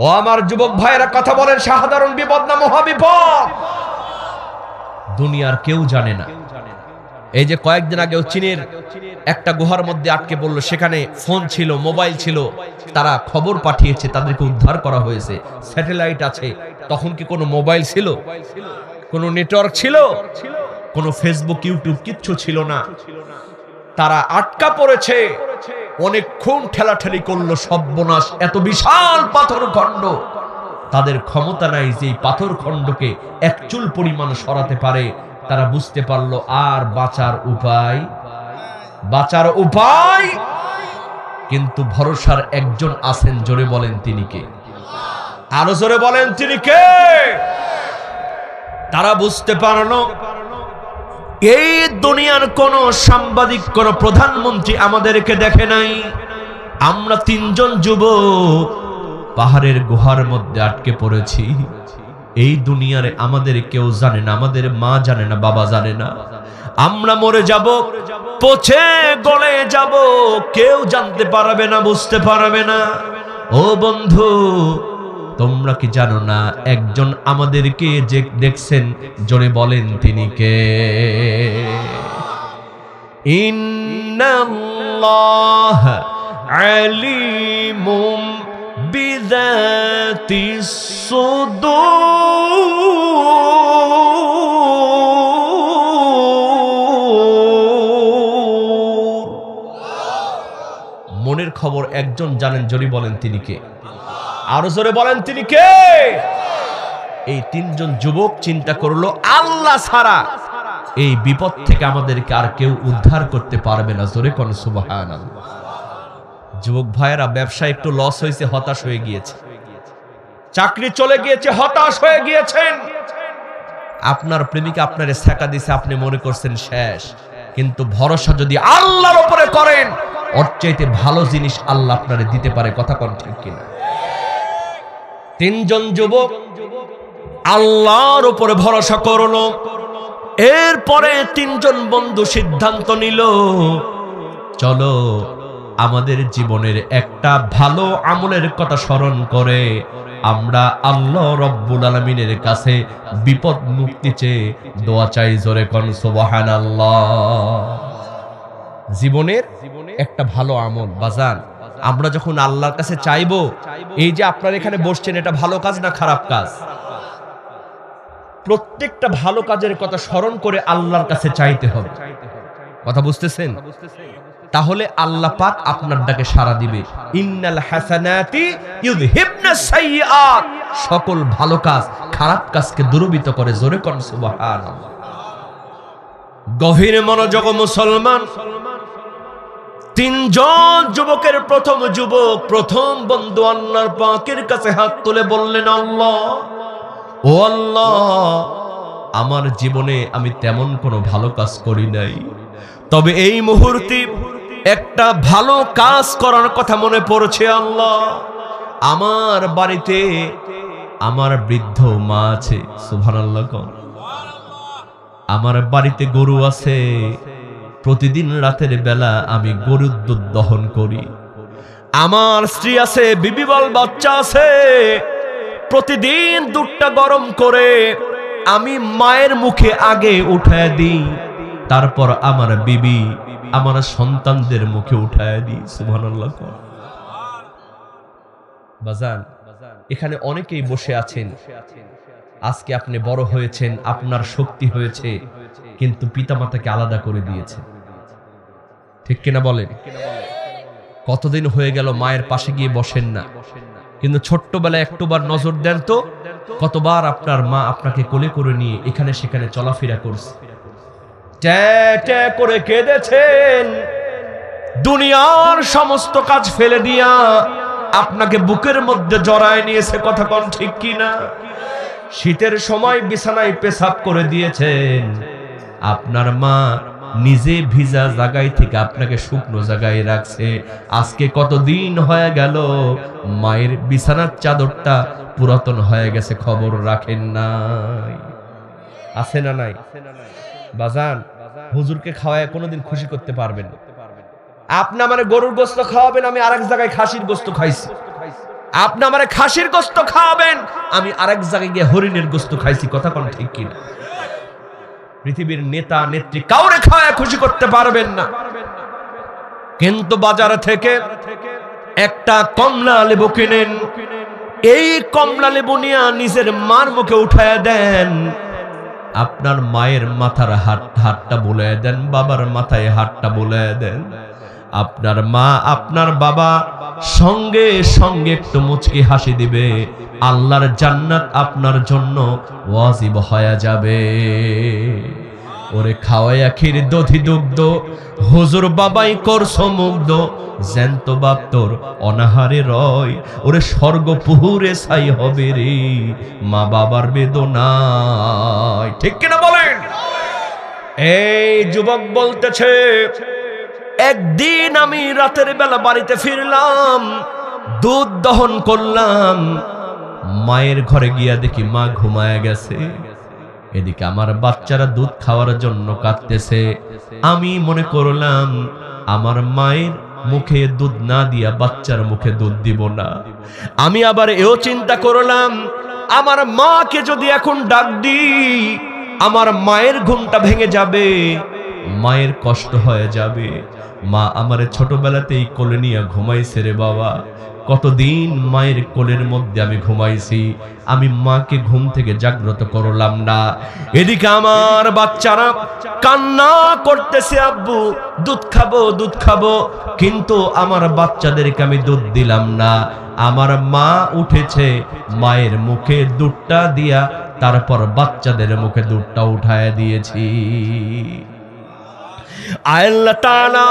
ও আমার যুবক ভাইয়েরা কথা বলেন, সাধারণ বিপদ না মহাবিপদ? দুনিয়ার কেউ জানে না। এই যে কয়েকদিন আগে চীনের একটা গুহার মধ্যে আটকে পড়লো, সেখানে ফোন ছিল, মোবাইল ছিল, তারা খবর পাঠিয়েছে, তাদেরকে উদ্ধার করা হয়েছে, স্যাটেলাইট আছে। তখন কি কোনো মোবাইল ছিল? কোনো নেটওয়ার্ক ছিল? কোনো ফেসবুক, ইউটিউব কিচ্ছু ছিল না। তারা আটকা পড়েছে, অনেকক্ষণ ঠেলাঠেলি করলো, সর্বনাশ। এত বিশাল পাথর খণ্ড, তাদের ক্ষমতা নাই যে এই পাথর খণ্ডকে এক চুল পরিমাণ সরাতে পারে। তারা বুঝতে পারলো আর বাঁচার উপায় কিন্তু ভরসার একজন আছেন। জোরে বলেন তিনি কে? আরো জোরে বলেন তিনি কে? তারা বুঝতে পারলো এই দুনিয়ার কোন সাংবাদিক, কোন প্রধানমন্ত্রী আমাদেরকে দেখে নাই। আমরা তিনজন যুবক পাহাড়ের গুহার মধ্যে আটকে পড়েছি। এই দুনিয়ারে আমাদের কেউ জানে না, আমাদের মা জানে না, বাবা জানে না। আমরা মরে যাব, পচে গলে যাব, কেউ জানতে পারবে না, বুঝতে পারবে না। ও বন্ধু, তোমরা কি জানো না একজন আমাদেরকে যে দেখছেন? জোরে বলেন তিনি কে? ইন্নাল্লাহ আলিমুম বিযাতিস সুদূর। মনের খবর একজন জানেন, জোরে বলেন তিনি কে? আরো জোরে বলেন তিনি কে? এই তিনজন যুবক চিন্তা করলো, আল্লাহ ছাড়া এই বিপদ থেকে আমাদেরকে আর কেউ উদ্ধার করতে পারবে না। জোরে কোন সুবহানাল্লাহ। যুবক ভাইয়েরা, ব্যবসা একটু লস হয়েছে, হতাশ হয়ে গিয়েছে, চাকরি চলে গিয়েছে, হতাশ হয়ে গিয়েছেন। আপনার প্রেমিকা আপনারে ছেকা দিছে, আপনি মনে করছেন শেষ। কিন্তু ভরসা যদি আল্লাহর উপরে করেন, ওর চাইতে ভালো জিনিস আল্লাহ আপনারে দিতে পারে। কথা কোন ঠিক কিনা? তিনজন যুবক আল্লাহর উপরে ভরসা করলো। এরপরে তিনজন বন্ধু সিদ্ধান্ত নিল, চলো আমাদের জীবনের একটা ভালো আমলের কথা স্মরণ করে আমরা আল্লাহ রব্বুল আলামিনের কাছে বিপদ মুক্তি চেয়ে দোয়া চাই। জোরে কোন সুবহানাল্লাহ। জীবনের একটা ভালো আমল। বাজান, আমরা যখন আল্লাহর কাছে চাইবো, এই যে আপনারা এখানে বসছেন, এটা ভালো কাজ না খারাপ কাজ? প্রত্যেকটা ভালো কাজের কথা স্মরণ করে আল্লাহর কাছে চাইতে হবে। কথা বুঝতেছেন? তাহলে আল্লাহ পাক আপনার ডাকে সাড়া দিবে। ইন্নাল হাসানাতি ইউযহিবনাস সাইয়্যাত। সকল ভালো কাজ খারাপ কাজকে দূরীভূত করে। জোরে কোন সুবহানাল্লাহ। গভীর মনোযোগ মুসলমান। তিনজন যুবকের প্রথম যুবক, প্রথম বন্ধু আল্লাহর পাকের কাছে হাত তুলে বললেন, আল্লাহ, ও আল্লাহ, আমার জীবনে আমি তেমন কোনো ভালো কাজ করি নাই, তবে এই মুহূর্তে একটা ভালো কাজ করার কথা মনে পড়ছে। আল্লাহ, আমার বাড়িতে আমার বৃদ্ধ মা আছে। সুবহানাল্লাহ। আমার বাড়িতে গরু আছে, প্রতিদিন রাতের বেলা আমি গরুর দুধ দহন করি। আমার স্ত্রী আছে, বিবি বাল বাচ্চা আছে, প্রতিদিন দুধটা গরম করে আমি মায়ের মুখে আগে উঠায় দিই, তারপর আমার বিবি আমার সন্তানদের মুখে উঠায় দিই। সুবহানাল্লাহ। বাজান, এখানে অনেকেই বসে আছেন, আজকে আপনি বড় হয়েছেন, আপনার শক্তি হয়েছে, কিন্তু পিতামাতাকে আলাদা করে দিয়েছে। ঠিক কিনা বলেন? কতদিন হয়ে গেল মায়ের পাশে গিয়ে বসেন না, কিন্তু ছোট্টবেলায় একটুবার নজর দেন তো, কতবার আপনার মা আপনাকে কোলে করে নিয়ে এখানে সেখানে চলাফেরা করছে, ট্যা করে কেঁদেছেন, দুনিয়ার সমস্ত কাজ ফেলে দিয়া আপনাকে বুকের মধ্যে জড়ায় নিয়েছে। কথা কোন ঠিক কিনা? শীতের সময় বিছানায় পেশাব করে দিয়েছেন, আপনার মা নিজে ভিজা জায়গায় থেকে আপনাকে শুকনো জায়গায় রাখছে। আজকে কতদিন হয়ে গেল মায়ের বিছানার চাদরটা পুরাতন হয়ে গেছে, খবর রাখেন নাই। আছে না নাই? বাজান, হুজুরকে খাওয়ায় কোনোদিন খুশি করতে পারবেন? আপনি আমারে গরুর গোস্ত খাওয়াবেন, আমি আরেক জায়গায় খাসির গোস্ত খাইছি। আপনি আমারে খাসির গোস্ত খাওয়াবেন, আমি আরেক জায়গায় গিয়ে হরিণের গোস্ত খাইছি। কথা কোন ঠিক কিনা? পৃথিবীর নেতা নেত্রী কাউরে খাওয়ায় খুশি করতে পারবেন না। কিন্তু বাজার থেকে একটা কমলা লেবু কিনেন, এই কমলা লেবু নিয়ে নিজের মার মুখে উঠায় দেন, আপনার মায়ের মাথার হাতটা বুলায় দেন, বাবার মাথায় হাতটা বুলায় দেন। আপনার মা আপনার বাবা সঙ্গে সঙ্গে একটু মুচকি হাসি দিবে, আল্লাহর জান্নাত আপনার জন্য ওয়াজিব হয়ে যাবে। ওরে খাওয়াইয়া ক্ষীর দধি দুগ্ধ, হুজুর বাবাই করছো মুগ্ধ, জ্যান্ত বাপ তোর অনাহারে রয়, ওরে স্বর্গ পুহুরে ছাই হবে রে মা বাবার বেদনায়। ঠিক কিনা বলেন? এই যুবক বলতেছে, একদিন আমি রাতের বেলা বাড়িতে ফিরলাম, দুধ দহন করলাম, মায়ের ঘরে গিয়া দেখি মা ঘুমায় গেছে। এদিকে আমার বাচ্চারা দুধ খাওয়ার জন্য কাঁদতেছে। আমি মনে করলাম আমার মায়ের মুখে দুধ না দিয়া বাচ্চার মুখে দুধ দিব না। আমি আবার এও চিন্তা করলাম, আমার মাকে যদি এখন ডাক দিই আমার মায়ের ঘুমটা ভেঙে যাবে, মায়ের কষ্ট হয়ে যাবে। মা আমারে ছোটবেলাতেই কোলে নিয়ে ঘুমাইছে রে বাবা, কতদিন মায়ের কোলের মধ্যে আমি ঘুমাইছি, আমি মাকে ঘুম থেকে জাগ্রত করলাম না। এদিকে আমার বাচ্চারা কান্না করতেছে, আব্বু দুধ খাবো দুধ খাবো, কিন্তু আমার বাচ্চাদেরকে আমি দুধ দিলাম না। আমার মা উঠেছে, মায়ের মুখে দুধটা দিয়া তারপর বাচ্চাদের মুখে দুধটা উঠায় দিয়েছি। আল্লাহ তাআলা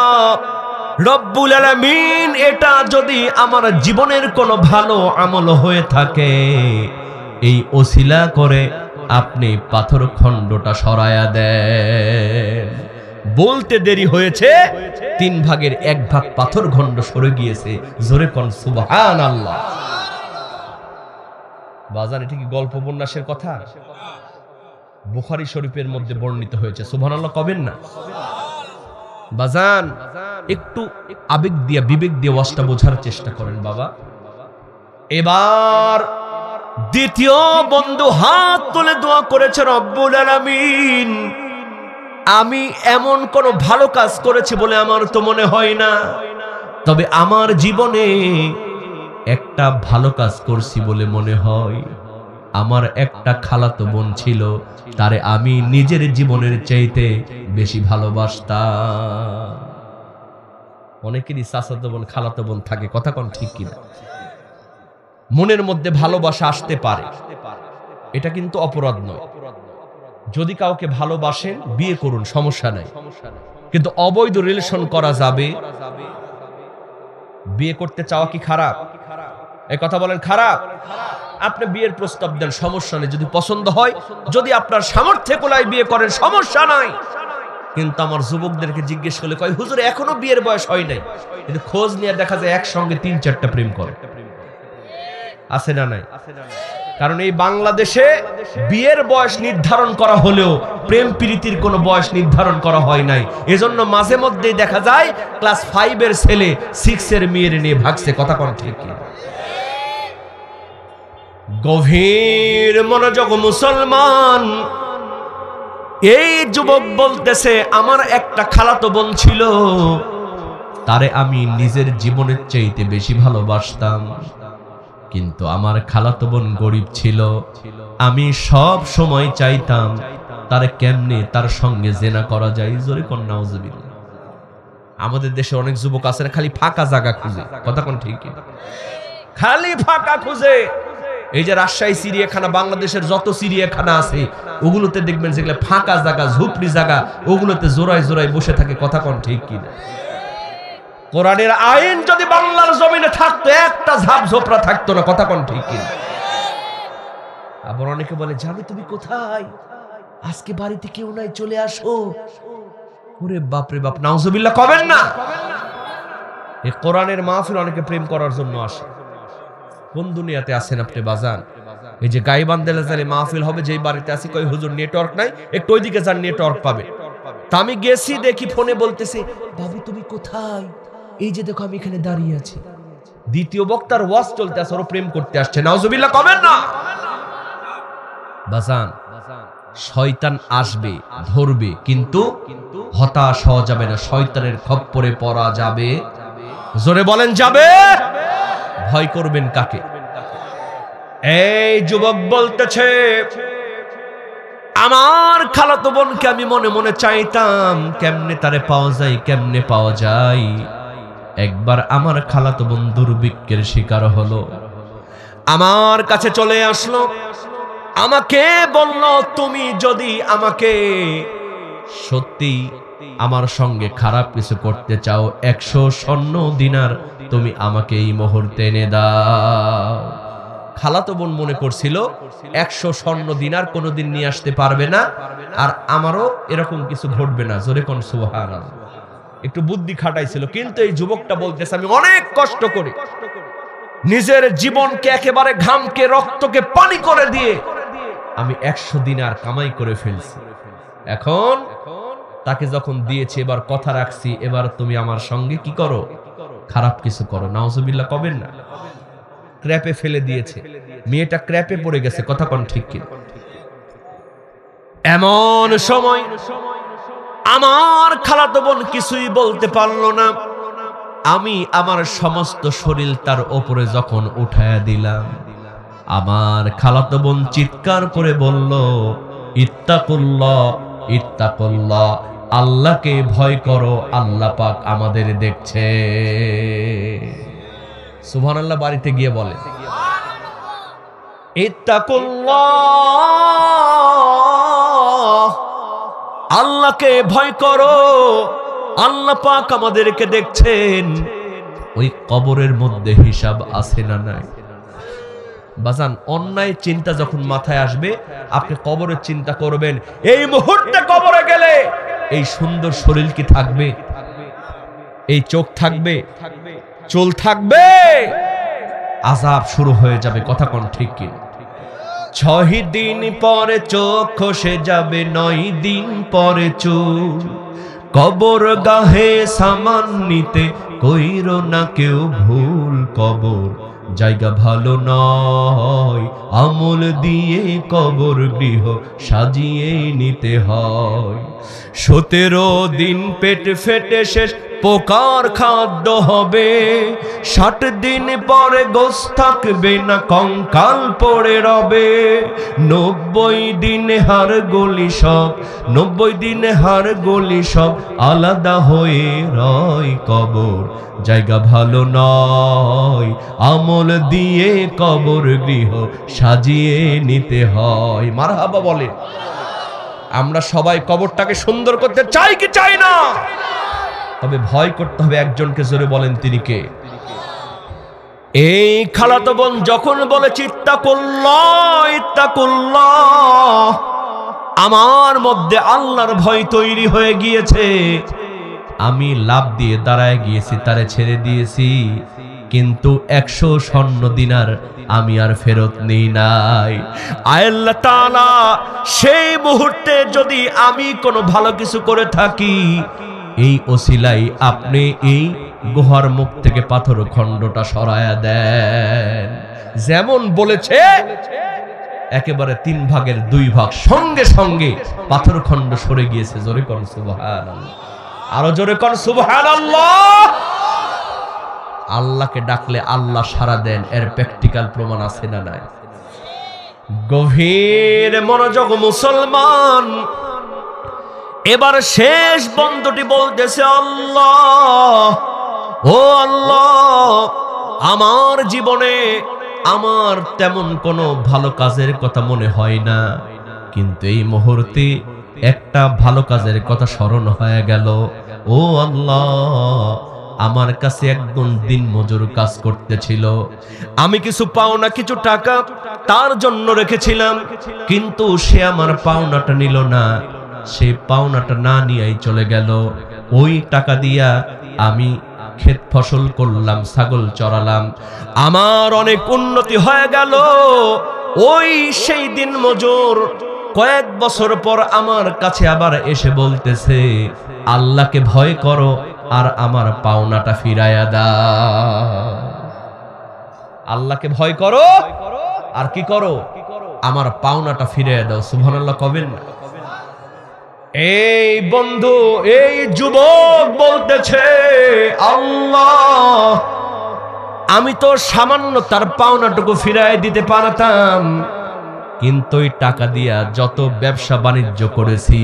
রব্বুল আলামিন, এটা যদি আমার জীবনের কোনো ভালো আমল হয়ে থাকে, এই ওসিলা করে আপনি পাথর খণ্ডটা সরায়া দেন। বলতে দেরি হয়েছে, 3 ভাগের 1 ভাগ পাথর খণ্ড সরে গিয়েছে। জোরে কোন সুবহানাল্লাহ। বাজান, এটা কি গল্প উপন্যাসের কথা? বুখারী শরীফের মধ্যে বর্ণিত হয়েছে। সুবহানাল্লাহ কবেন না? বাজান, একটু আবেগ দিয়ে বিবেক দিয়ে ওয়াজটা বোঝার চেষ্টা করেন বাবা। এবার দ্বিতীয় বন্ধু হাত তুলে দোয়া করেছে, রব্বুল আলামিন, আমি এমন কোন ভালো কাজ করেছি বলে আমার তো মনে হয় না, তবে আমার জীবনে একটা ভালো কাজ করছি বলে মনে হয়। আমার একটা খালাতো বোন ছিল, তারে আমি নিজের জীবনের চাইতে বেশি ভালোবাসতাম। অনেকেরই চাচাতো বোন খালাতো বোন থাকে, কথা কোন ঠিক কিনা? মনের মধ্যে ভালোবাসা আসতে পারে, এটা কিন্তু অপরাধ নয়। যদি কাউকে ভালোবাসেন বিয়ে করুন, সমস্যা নাই, কিন্তু অবৈধ রিলেশন করা যাবে। বিয়ে করতে চাওয়া কি খারাপ? এই কথা বলেন খারাপ? আপনি বিয়ের প্রস্তাব দেন, সমস্যা নেই, যদি পছন্দ হয়, যদি আপনার সামর্থ্যে কোলায় বিয়ে করেন, সমস্যা নাই। কিন্তু আমার যুবকদেরকে জিজ্ঞেস করলে কয়, হুজুর এখনো বিয়ের বয়স হয় নাই, কিন্তু খোঁজ নিয়ে দেখা যায় একসঙ্গে 3-4টা প্রেম করে। আছে না নাই? কারণ এই বাংলাদেশে বিয়ের বয়স নির্ধারণ করা হলেও প্রেম প্রীতির কোনো বয়স নির্ধারণ করা হয় নাই। এজন্য মাঝে মধ্যেই দেখা যায় ক্লাস 5 এর ছেলে 6 এর মেয়ের নিয়ে ভাগছে। কথা কোন ঠিক কি? গভীর মনোযোগ মুসলমান। এই যুবক বলতেছে, আমার একটা খালাতো বোন ছিল, তারে আমি নিজের জীবনের চাইতে বেশি ভালোবাসতাম, কিন্তু আমার খালাতো বোন গরিব ছিল। আমি সব সময় চাইতাম তারে কেমনে তার সঙ্গে জেনা করা যায়। জোরে কোন নাউজুবিল্লাহ। আমাদের দেশে অনেক যুবক আছে খালি ফাঁকা জায়গা খুঁজে। কথা কোন ঠিক কি? খালি ফাঁকা খুঁজে। এই যে রাজশাহী চিড়িয়াখানা, বাংলাদেশের যত চিড়িয়াখানা আছে ওগুলোতে দেখবেন যেগুলো ফাঁকা জায়গা, ঝুপড়ি জায়গা, ওগুলোতে জোড়ায় জোড়ায় বসে থাকে। কথা কোন ঠিক কি না? কোরআনের আইন যদি বাংলার জমিনে থাকতো, একটা ঝাপ ঝোপড়া থাকতো না। কথা কোন ঠিক কি না? আবার অনেকে বলে, জানো তুমি কোথায়? আজকে বাড়িতে কেউ নাই, চলে আসো। ওরে বাপরে বাপ, নাউজুবিল্লাহ কবেন না। এই কোরআনের মাহফিল অনেকে প্রেম করার জন্য আসে। কোন দুনিয়াতে আছেন আপনি বাজান? এই যে গাইবান্ধালে মাহফিল হবে, যেই বাড়িতে আছি কই হুজুর নেটওয়ার্ক নাই, একটু ওইদিকে যান নেটওয়ার্ক পাবে। তা আমি গেছি, দেখি ফোনে বলতেছে, বাবু তুমি কোথায়? এই যে দেখো আমি এখানে দাঁড়িয়ে আছি। দ্বিতীয় বক্তার ওয়াজ চলতে আছে, ওর প্রেম করতে আসছে। নাউজুবিল্লাহ কবেন না। বাজান, শয়তান আসবে, ধরবে, কিন্তু হতাশ হওয়া যাবে না। শয়তানের খপ্পরে পড়া যাবে, জোরে বলেন যাবে। ভয় করবেন কাকে? এই যুবক বলতেছে, আমার খালাতো বোনকে আমি মনে মনে চাইতাম, কেমনে তারে পাওয়া যায়, কেমনে পাওয়া যায়। একবার আমার খালাতো বোন দুর্ভিক্ষের শিকার হলো, আমার কাছে চলে আসলো, আমাকে বলল, তুমি যদি আমাকে সত্যি আমার সঙ্গে খারাপ কিছু করতে চাও, 100 স্বর্ণ দিনার তুমি আমাকে এই মুহূর্তে এনে দাও। খালাতো বোন মনে করছিল 100 স্বর্ণ দিনার কোনোদিন নিয়ে আসতে পারবে না, আর আমারও এরকম কিছু ঘটবে না। জোরে কোন সুবহানাল্লাহ। একটু বুদ্ধি খাটাইছিল, কিন্তু এই যুবকটা বলতেছে, আমি অনেক কষ্ট করে নিজের জীবনকে একেবারে ঘামকে রক্তকে পানি করে দিয়ে আমি 100 দিনার কামাই করে ফেলছি। এখন তাকে যখন দিয়েছি, এবার কথা রাখছি, এবার তুমি আমার সঙ্গে কি করো, খারাপ কিছু করো। নাউজুবিল্লাহ কবেন না। ক্র্যাপে ফেলে দিয়েছে, মেয়েটা ক্র্যাপে পড়ে গেছে। কথা কোন ঠিক কি? এমন সময় আমার খালাতো বোন কিছুই বলতে পারলো না। আমি আমার সমস্ত শরীর তার উপরে যখন উঠায়া দিলাম, আমার খালাতো বোন চিৎকার করে বলল, ইত্তাকুল্লাহ, ইত্তাকুল্লাহ, আল্লাহকে ভয় করো, আল্লাহ পাক আমাদের দেখছে। সুবহানাল্লাহ বাড়িতে গিয়ে বলে, ইত্তাকুল্লাহ, আল্লাহকে ভয় করো, আল্লাহ পাক আমাদেরকে দেখছেন। ওই কবরের মধ্যে হিসাব আছে না নাই? বাজান, অন্যায় চিন্তা যখন মাথায় আসবে, আপনি কবরের চিন্তা করবেন। এই মুহূর্তে কবরে গেলে এই সুন্দর শরীর কি থাকবে? এই চোখ থাকবে? চুল থাকবে? আযাব শুরু হয়ে যাবে। কথা কোন ঠিক কি? 6 দিন পরে চোখ খসে যাবে, 9 দিন পরে চুল। কবর গাহে সামান নিতে কইরো না কেউ ভুল। কবর জায়গা ভালো নয়, আমল দিয়ে কবর গৃহ সাজিয়ে নিতে হয়। 17 দিন পেট ফেটে শেষ, পোকার খাদ্য হবে। 60 দিন পরে গোশত থাকবে না, কঙ্কাল পড়ে রবে। 90 দিনে হাড় গলি সব, 90 দিনে হাড় গলি সব আলাদা হয়ে রয়। কবর জায়গা ভালো নয়, আমল দিয়ে কবর গৃহ সাজিয়ে নিতে হয়। মারহাবা বলে। আমরা সবাই কবরটাকে সুন্দর করতে চাই কি চাই না? তবে ভয় করতে হবে একজনকে। জোরে বলেন তিনি কে? এই খালাতো বোন যখন বলে ইত্তাকুল্লাহ, ইত্তাকুল্লাহ, আমার মধ্যে আল্লাহর ভয় তৈরি হয়ে গিয়েছে। আমি লাভ দিয়ে দাঁড়ায় গিয়েছি, তারে ছেড়ে দিয়েছি, কিন্তু 100 স্বর্ণ দিনার আমি আর ফেরত নেই নাই। আল্লাহ তাআলা সেই মুহূর্তে যদি আমি কোনো ভালো কিছু করে থাকি, এই ওসিলাই আপনি এই গুহার মুখ থেকে পাথর খণ্ডটা সরায়া দেন। যেমন বলেছে, একেবারে 3 ভাগের 2 ভাগ সঙ্গে সঙ্গে পাথর খণ্ড সরে গিয়েছে। জোরে কোন সুবহানাল্লাহ, আরো জোরে কোন সুবহানাল্লাহ। আল্লাহকে ডাকলে আল্লাহ সাড়া দেন, এর প্র্যাকটিক্যাল প্রমাণ আছে না নাই? গভীর মনোযোগ মুসলমান। এবার শেষ বন্ধুটি বলতেছে, আল্লাহ, ও আল্লাহ, আমার জীবনে আমার তেমন কোনো ভালো কাজের কথা মনে হয় না, কিন্তু এই মুহূর্তে একটা ভালো কাজের কথা স্মরণ হয়ে গেল। ও আল্লাহ, আমার কাছে একজন দিন মজুর কাজ করতেছিল, আমি কিছু পাওনা, কিছু টাকা তার জন্য রেখেছিলাম, কিন্তু সে আমার পাওনাটা নিল না। সেই পাওনাটা না নিয়েই চলে গেল। ওই টাকা দিয়া আমি ক্ষেত ফসল করলাম, ছাগল চড়ালাম, আমার অনেক উন্নতি হয়ে গেল। ওই সেই দিন মজুর কয়েক বছর পর আমার কাছে আবার এসে বলতেছে, আল্লাহকে ভয় করো আর আমার পাওনাটা ফিরাইয়া দাও। আল্লাহকে ভয় করো আর কি করো, আমার পাওনাটা ফিরাইয়া দাও। সুবহানাল্লাহ কবেন না? এই বন্ধু, এই যুবক বলতেছে, আল্লাহ আমি তো সামান্য তার পাওনাটুকু ফিরাই দিতে পারতাম, কিন্তু ওই টাকা দিয়া যত ব্যবসা বাণিজ্য করেছি,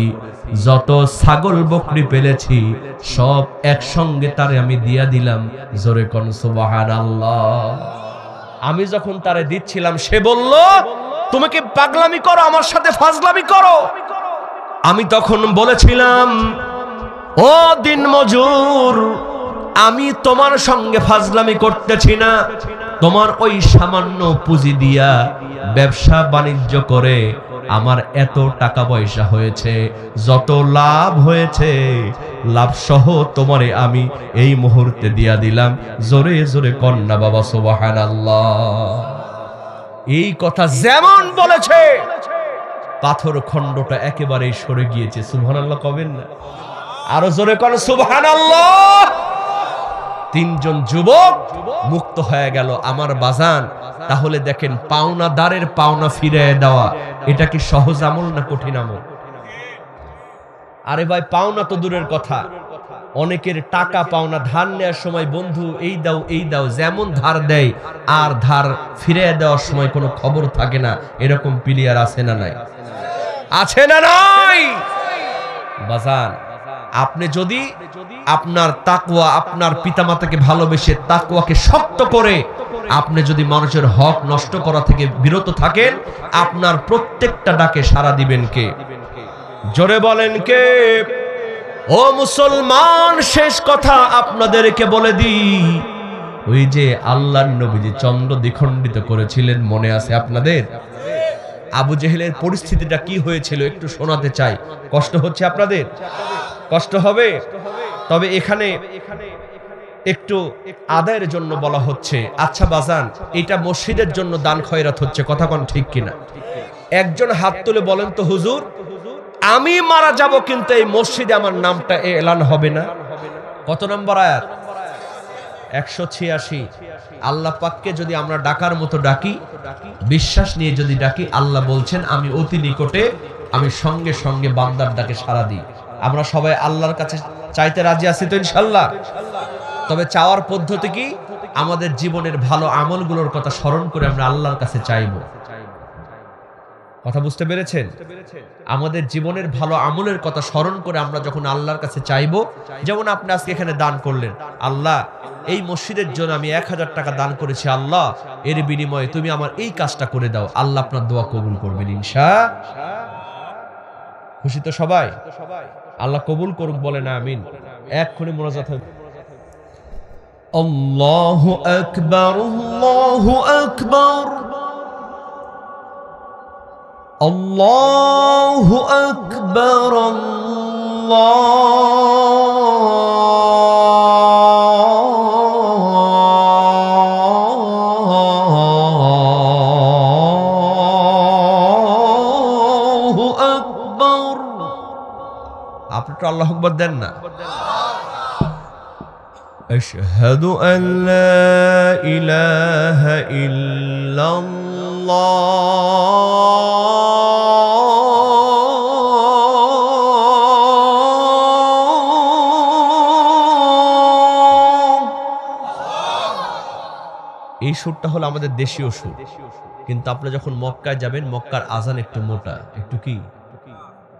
যত ছাগল বকরি পেলেছি, সব একসঙ্গে তারে আমি দিয়া দিলাম। জোরে কোন সুবহানাল্লাহ। আমি যখন তারে দিচ্ছিলাম সে বলল, তুমি কি পাগলামি করো, আমার সাথে ফাজলামি করো? আমি তখন বলেছিলাম, ও দিন মজুর, আমি তোমার সঙ্গে ফাজলামি করতেছি না, তোমার ওই সামান্য পুঁজি দিয়া ব্যবসা বাণিজ্য করে আমার এত টাকা পয়সা হয়েছে, যত লাভ হয়েছে লাভ সহ তোমারে আমি এই মুহূর্তে দিয়া দিলাম। জোরে জোরে কন্যা বাবা সুবহানাল্লাহ। এই কথা যেমন বলেছে, পাথর খণ্ডটা একেবারেই সরে গিয়েছে। সুবহানাল্লাহ কবেন না? আরো জোরে করেন সুবহানাল্লাহ। তিনজন যুবক মুক্ত হয়ে গেল আমার বাজান। তাহলে দেখেন, পাওনাদারের পাওনা ফিরিয়ে দেওয়া এটা কি সহজ আমল না কঠিন আমল? আরে ভাই, পাওনা তো দূরের কথা, অনেকের টাকা পাওনা ধার নেওয়ার সময় বন্ধু এই দাও এই দাও যেমন ধার দেয়, আর ধার ফিরিয়ে দেওয়ার সময় কোনো খবর থাকে না। এরকম প্লেয়ার আছে না নাই? আছে না নাই? বাজান, আপনি যদি আপনার তাকওয়া, আপনার পিতামাতাকে ভালোবেসে তাকওয়াকে শক্ত করে আপনি যদি মানুষের হক নষ্ট করা থেকে বিরত থাকেন, আপনার প্রত্যেকটা ডাকে সাড়া দিবেন কে? জোরে বলেন কে? ও মুসলমান, শেষ কথা আপনাদেরকে বলে দিই, ওই যে আল্লাহর নবীজি চন্দ্র দ্বিখণ্ডিত করেছিলেন, মনে আছে আপনাদের? আবু জেহেলের পরিস্থিতিটা কি হয়েছিল একটু শোনাতে চাই। কষ্ট হচ্ছে আপনাদের? কষ্ট হবে? তবে এখানে একটু আদায়ের জন্য বলা হচ্ছে। আচ্ছা বাজান, এটা মসজিদের জন্য দান খয়রাত হচ্ছে, কথা কোন ঠিক কিনা? একজন হাত তুলে বলেন তো, হুজুর আমি মারা যাব কিন্তু এই মসজিদে আমার নামটা এলান হবে না। কত নম্বর আয়াত? 186। আল্লাহ পাককে যদি আমরা ডাকার মতো ডাকি, বিশ্বাস নিয়ে যদি ডাকি, আল্লাহ বলছেন আমি অতি নিকটে, আমি সঙ্গে সঙ্গে বান্দার ডাকে সাড়া দিই। আমরা সবাই আল্লাহর কাছে চাইতে রাজি আছি তো ইনশাআল্লাহ? তবে চাওয়ার পদ্ধতি কি? আমাদের জীবনের ভালো আমলগুলোর কথা স্মরণ করে আমরা আল্লাহর কাছে চাইবো। কথা বুঝতে পেরেছেন? আমাদের জীবনের ভালো আমলের কথা স্মরণ করে আমরা যখন আল্লাহর কাছে চাইবো, যেমন আপনি আজকে এখানে দান করলেন, আল্লাহ এই মসজিদের জন্য আমি 1000 টাকা দান করেছি, আল্লাহ এর বিনিময়ে তুমি আমার এই কাজটা করে দাও। আল্লাহ আপনার দোয়া কবুল করবেন ইনশাআল্লাহ। খুশি তো সবাই? আল্লাহ কবুল করুক, বলেন আমিন। এক্ষুনি মোনাজাত হবে। আল্লাহু আকবার, আল্লাহু আকবার, আল্লাহু আকবার, আল্লাহু আকবার। আপনি তো আল্লাহু আকবার দেন না? আশহাদু আল্লা ইলাহা ইল্লাল্লাহ। এই সুরটা হলো আমাদের দেশীয় সুর, কিন্তু আপনি যখন মক্কায় যাবেন, মক্কার আজান একটু মোটা, একটু কি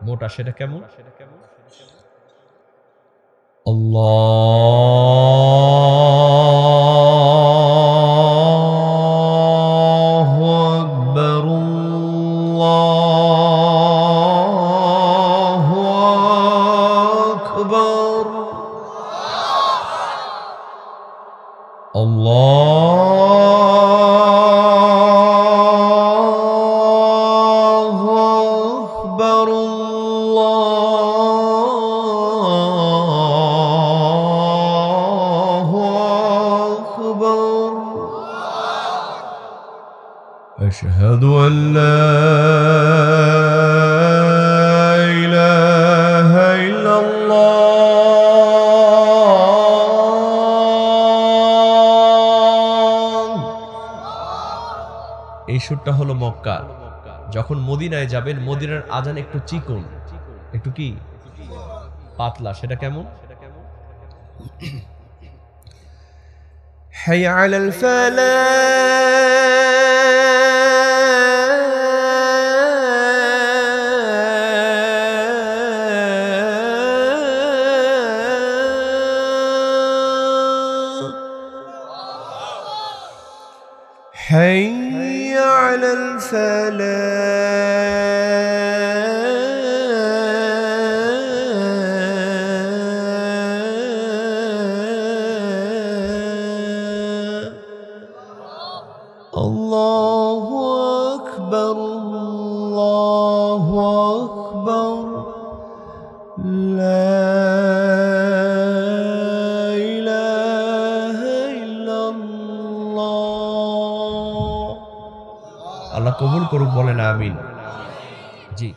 মোটা, সেটা কেমন? আল্লাহু আকবার, আল্লাহু আকবার, আল্লাহু আকবার, আল্লাহু أشهد أن لا إله إلا الله। এই সুরটা হলো মক্কা। যখন মদিনায় যাবেন, মদিনার আজান একটু চিকন, একটু কি পাতলা। সেটা কেমন? হাই আলাল ফালাহ, হাই আলাল আল্লাহু আকবার, আল্লাহু আকবার, লা ইলাহা ইল্লাল্লাহ। আল্লাহ কবুল করুক, বলেন আমিন। জি।